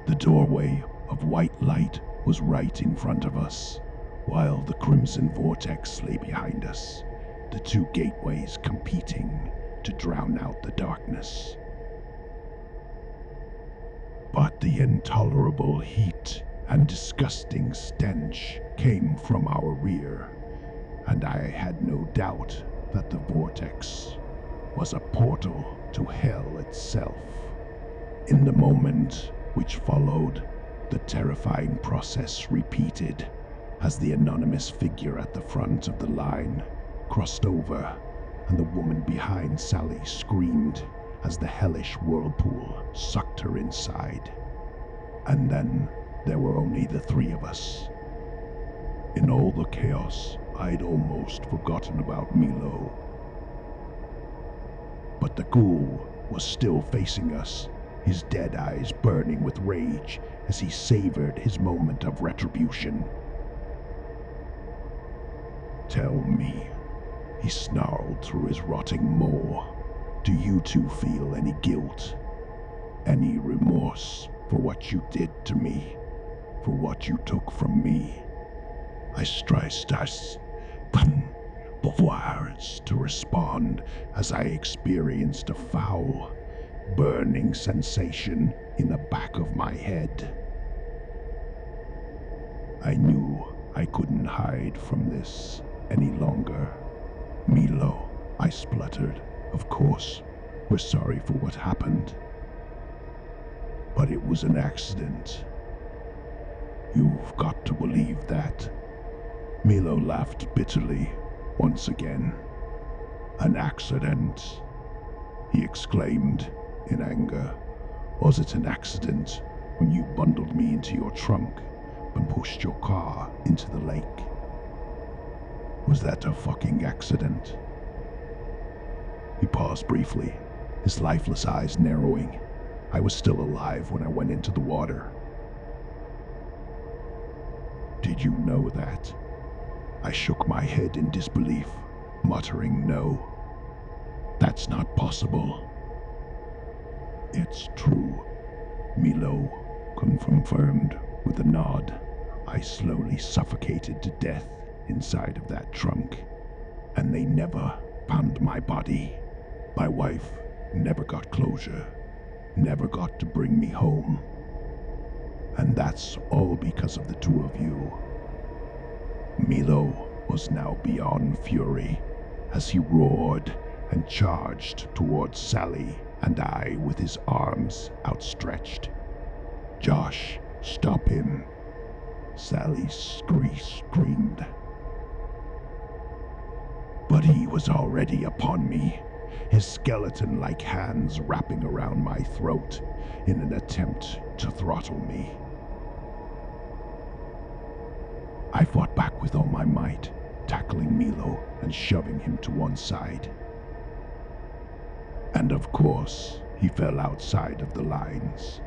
The doorway of white light was right in front of us, while the crimson vortex lay behind us, the 2 gateways competing to drown out the darkness. But the intolerable heat and disgusting stench came from our rear, and I had no doubt that the vortex was a portal to hell itself. In the moment which followed, the terrifying process repeated as the anonymous figure at the front of the line crossed over, and the woman behind Sally screamed as the hellish whirlpool sucked her inside. And then there were only the 3 of us. In all the chaos, I'd almost forgotten about Milo. But the ghoul was still facing us, his dead eyes burning with rage as he savored his moment of retribution. "Tell me," he snarled through his rotting maw, "do you 2 feel any guilt? Any remorse for what you did to me? For what you took from me?" I stretched us before to respond as I experienced a foul, burning sensation in the back of my head. I knew I couldn't hide from this any longer. "Milo," I spluttered, "of course, we're sorry for what happened. But it was an accident. You've got to believe that." Milo laughed bitterly once again. "An accident?" he exclaimed in anger. "Was it an accident when you bundled me into your trunk and pushed your car into the lake? Was that a fucking accident?" He paused briefly, his lifeless eyes narrowing. I was still alive when I went into the water. "Did you know that?" I shook my head in disbelief, muttering no. "That's not possible." "It's true," Milo confirmed with a nod. "I slowly suffocated to death inside of that trunk, and they never found my body. My wife never got closure, never got to bring me home. And that's all because of the 2 of you." Milo was now beyond fury as he roared and charged towards Sally and I with his arms outstretched. "Josh, stop him!" Sally screamed. But he was already upon me, his skeleton-like hands wrapping around my throat in an attempt to throttle me. I fought back with all my might, tackling Milo and shoving him to one side. And of course, he fell outside of the lines.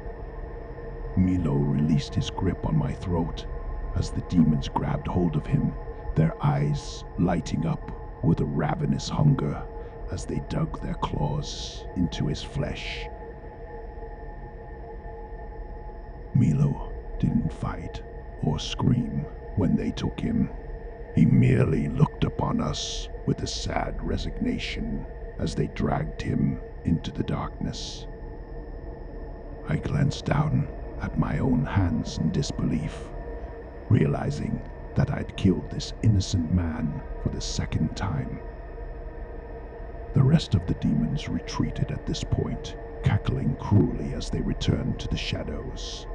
Milo released his grip on my throat as the demons grabbed hold of him, their eyes lighting up with a ravenous hunger as they dug their claws into his flesh. Milo didn't fight or scream when they took him. He merely looked upon us with a sad resignation as they dragged him into the darkness. I glanced down at my own hands in disbelief, realizing that I'd killed this innocent man for the second time. The rest of the demons retreated at this point, cackling cruelly as they returned to the shadows.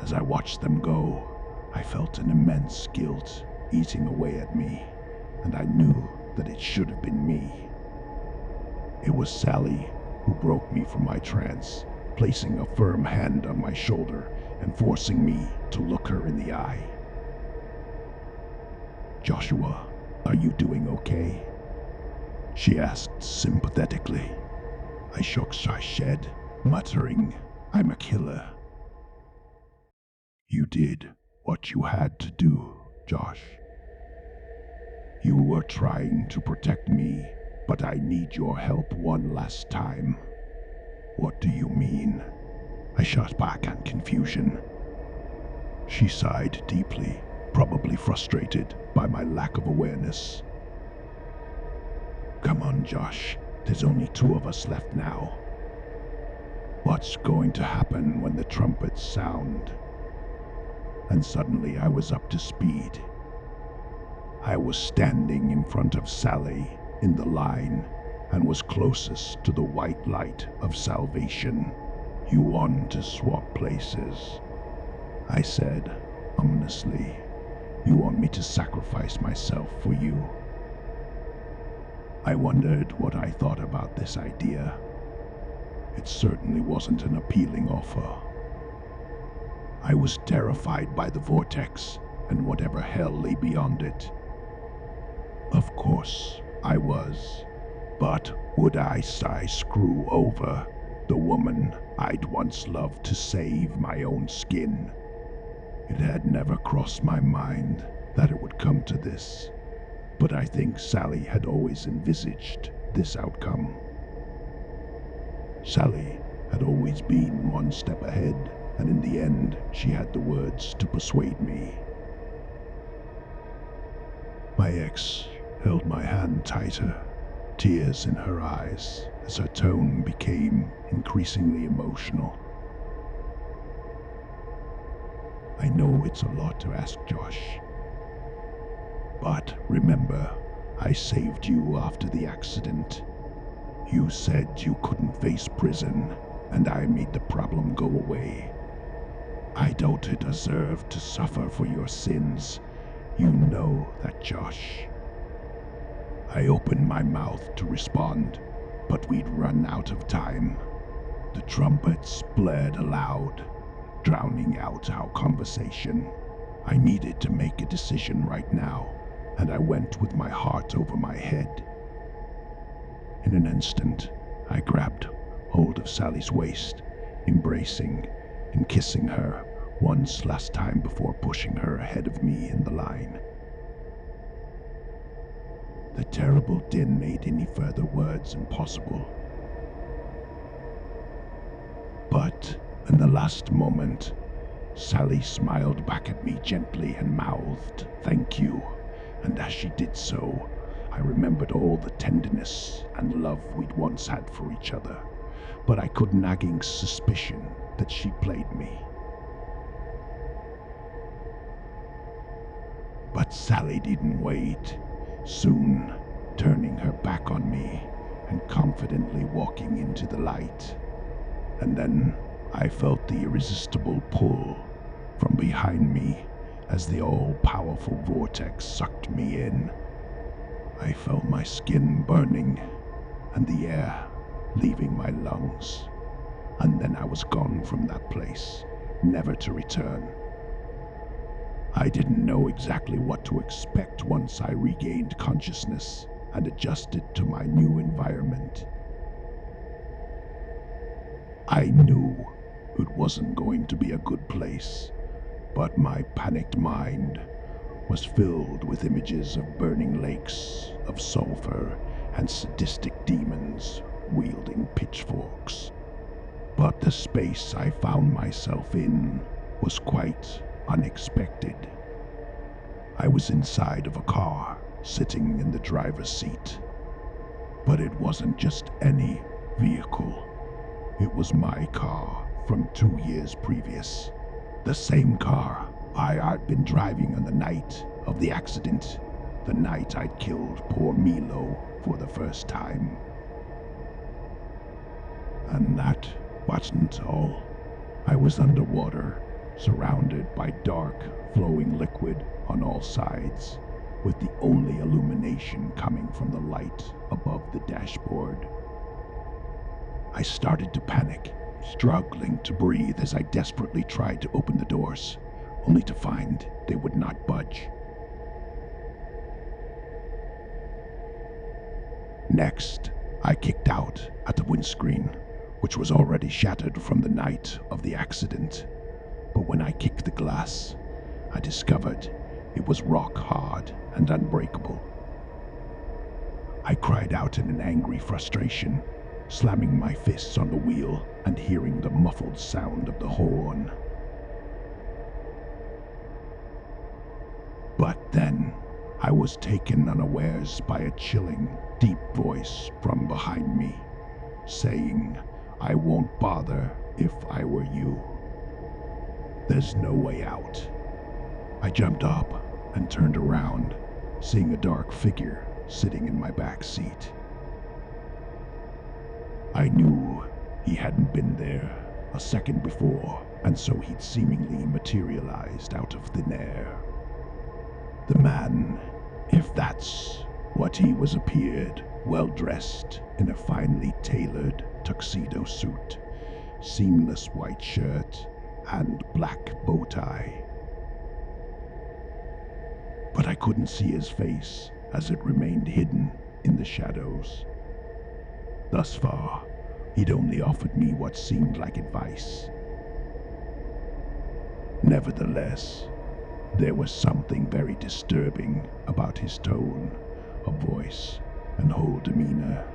As I watched them go, I felt an immense guilt eating away at me, and I knew that it should have been me. It was Sally who broke me from my trance, placing a firm hand on my shoulder and forcing me to look her in the eye. "Joshua, are you doing okay?" she asked sympathetically. I shook my head, muttering, "I'm a killer." "You did what you had to do, Josh. You were trying to protect me, but I need your help one last time." "What do you mean?" I shot back in confusion. She sighed deeply, probably frustrated by my lack of awareness. "Come on, Josh. There's only 2 of us left now. What's going to happen when the trumpets sound?" And suddenly I was up to speed. I was standing in front of Sally in the line and was closest to the white light of salvation. "You want to swap places?" I said ominously. "You want me to sacrifice myself for you?" I wondered what I thought about this idea. It certainly wasn't an appealing offer. I was terrified by the vortex and whatever hell lay beyond it. Of course, I was. But would I screw over the woman I'd once loved to save my own skin? It had never crossed my mind that it would come to this, but I think Sally had always envisaged this outcome. Sally had always been one step ahead, and in the end, she had the words to persuade me. My ex held my hand tighter, tears in her eyes as her tone became increasingly emotional. "I know it's a lot to ask, Josh. But remember, I saved you after the accident. You said you couldn't face prison, and I made the problem go away. I don't deserve to suffer for your sins. You know that, Josh." I opened my mouth to respond, but we'd run out of time. The trumpets blared aloud, drowning out our conversation. I needed to make a decision right now, and I went with my heart over my head. In an instant, I grabbed hold of Sally's waist, embracing and kissing her once last time before pushing her ahead of me in the line. The terrible din made any further words impossible. But in the last moment, Sally smiled back at me gently and mouthed, "Thank you," and as she did so, I remembered all the tenderness and love we'd once had for each other, but I could nagging suspicion that she played me. But Sally didn't wait, soon turning her back on me and confidently walking into the light. And then I felt the irresistible pull from behind me as the all-powerful vortex sucked me in. I felt my skin burning and the air leaving my lungs. And then I was gone from that place, never to return. I didn't know exactly what to expect once I regained consciousness and adjusted to my new environment. I knew it wasn't going to be a good place, but my panicked mind was filled with images of burning lakes of sulfur and sadistic demons wielding pitchforks. But the space I found myself in was quite unexpected. I was inside of a car, sitting in the driver's seat. But it wasn't just any vehicle. It was my car from 2 years previous. The same car I'd been driving on the night of the accident, the night I'd killed poor Milo for the first time. And that wasn't all. I was underwater, surrounded by dark, flowing liquid on all sides, with the only illumination coming from the light above the dashboard. I started to panic, struggling to breathe as I desperately tried to open the doors, only to find they would not budge. Next, I kicked out at the windscreen, which was already shattered from the night of the accident. But when I kicked the glass, I discovered it was rock hard and unbreakable. I cried out in an angry frustration, slamming my fists on the wheel and hearing the muffled sound of the horn. But then, I was taken unawares by a chilling, deep voice from behind me, saying, "I won't bother if I were you. There's no way out." I jumped up and turned around, seeing a dark figure sitting in my back seat. I knew he hadn't been there a second before, and so he'd seemingly materialized out of thin air. The man, if that's what he was, appeared well-dressed in a finely tailored tuxedo suit, seamless white shirt, and black bow tie. But I couldn't see his face as it remained hidden in the shadows. Thus far, he'd only offered me what seemed like advice. Nevertheless, there was something very disturbing about his tone of voice and whole demeanor,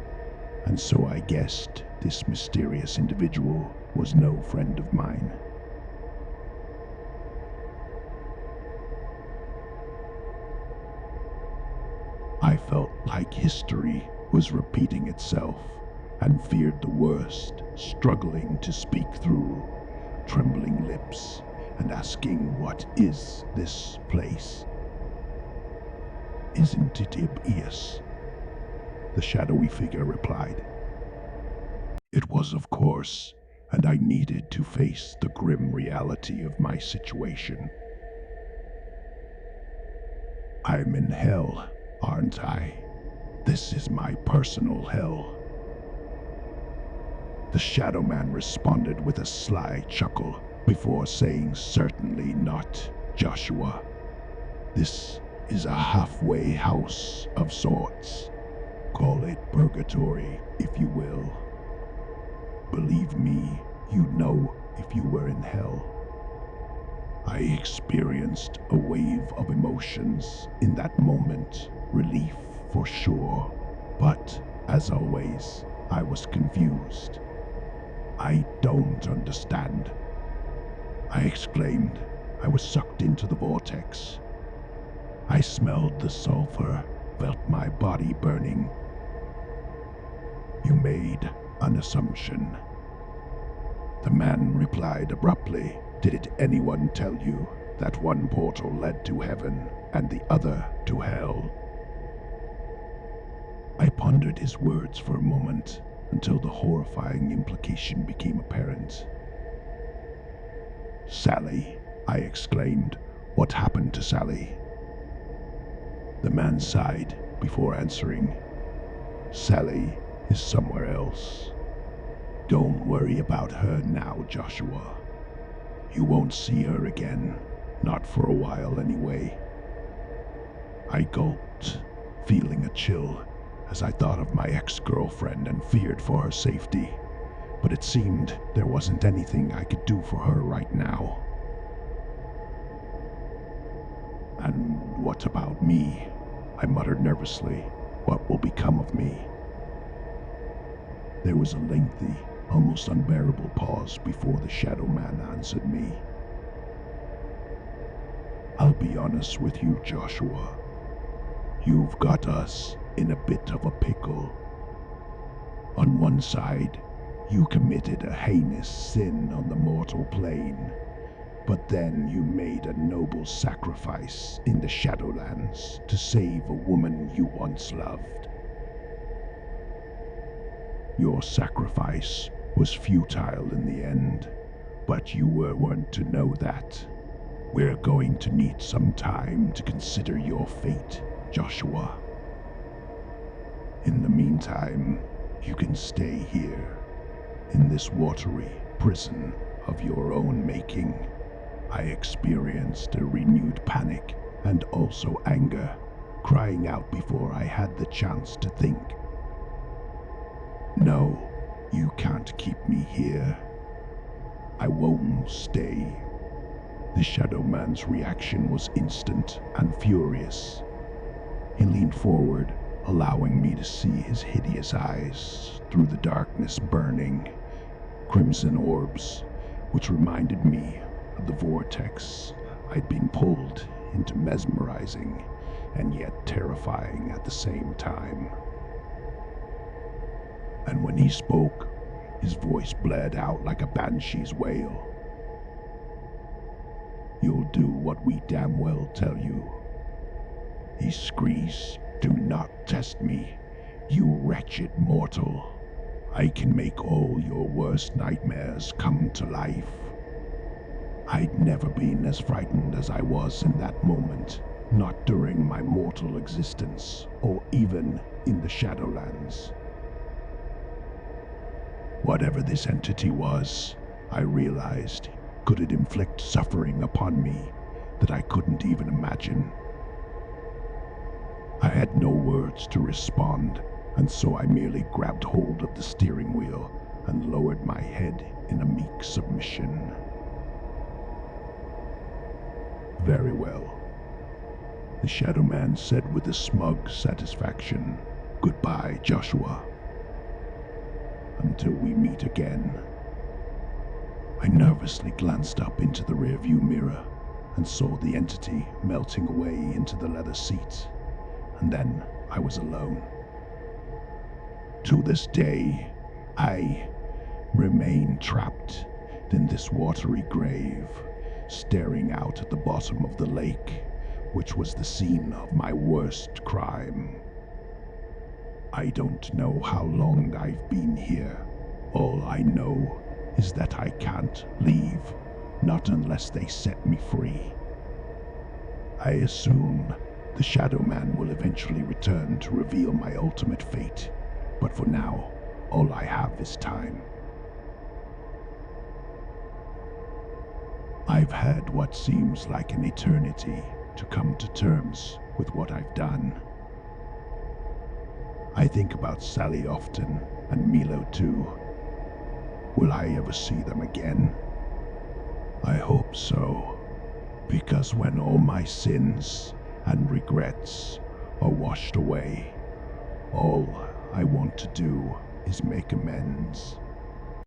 and so I guessed this mysterious individual was no friend of mine. I felt like history was repeating itself and feared the worst, struggling to speak through trembling lips and asking, "What is this place?" "Isn't it Ibis?" the shadowy figure replied. It was, of course, and I needed to face the grim reality of my situation. "I'm in hell, aren't I? This is my personal hell." The Shadow Man responded with a sly chuckle before saying, "Certainly not, Joshua. This is a halfway house of sorts. Call it purgatory, if you will. Believe me, you'd know if you were in hell." I experienced a wave of emotions in that moment, relief for sure, but as always, I was confused. "I don't understand," I exclaimed. I was sucked into the vortex. I smelled the sulfur, felt my body burning. "You made an assumption," the man replied abruptly. "Did anyone tell you that one portal led to heaven and the other to hell?" I pondered his words for a moment until the horrifying implication became apparent. "Sally," I exclaimed. "What happened to Sally?" The man sighed before answering. "Sally is somewhere else. Don't worry about her now, Joshua. You won't see her again, Not for a while, anyway. I gulped, feeling a chill as I thought of my ex-girlfriend and feared for her safety. But it seemed there wasn't anything I could do for her right now. And what about me? I muttered nervously. What will become of me? There was a lengthy, almost unbearable pause before the Shadow Man answered me. I'll be honest with you, Joshua. You've got us in a bit of a pickle. On one side, you committed a heinous sin on the mortal plane, but then you made a noble sacrifice in the Shadowlands to save a woman you once loved. Your sacrifice was futile in the end, but you weren't to know that. We're going to need some time to consider your fate, Joshua. In the meantime, you can stay here, in this watery prison of your own making. I experienced a renewed panic and also anger, crying out before I had the chance to think. No, you can't keep me here. I won't stay. The Shadow Man's reaction was instant and furious. He leaned forward, allowing me to see his hideous eyes through the darkness, burning crimson orbs, which reminded me of the vortex I'd been pulled into, mesmerizing and yet terrifying at the same time. And when he spoke, his voice blared out like a banshee's wail. You'll do what we damn well tell you. He screeched, do not test me, you wretched mortal. I can make all your worst nightmares come to life. I'd never been as frightened as I was in that moment, not during my mortal existence, or even in the Shadowlands. Whatever this entity was, I realized, could it inflict suffering upon me that I couldn't even imagine. I had no words to respond, and so I merely grabbed hold of the steering wheel and lowered my head in a meek submission. Very well, the Shadow Man said with a smug satisfaction. Goodbye, Joshua. Until we meet again. I nervously glanced up into the rearview mirror and saw the entity melting away into the leather seat, and then I was alone. To this day, I remain trapped in this watery grave, staring out at the bottom of the lake, which was the scene of my worst crime. I don't know how long I've been here. All I know is that I can't leave, not unless they set me free. I assume the Shadow Man will eventually return to reveal my ultimate fate, but for now, all I have is time. I've had what seems like an eternity to come to terms with what I've done. I think about Sally often, and Milo too. Will I ever see them again? I hope so, because when all my sins and regrets are washed away, all I want to do is make amends.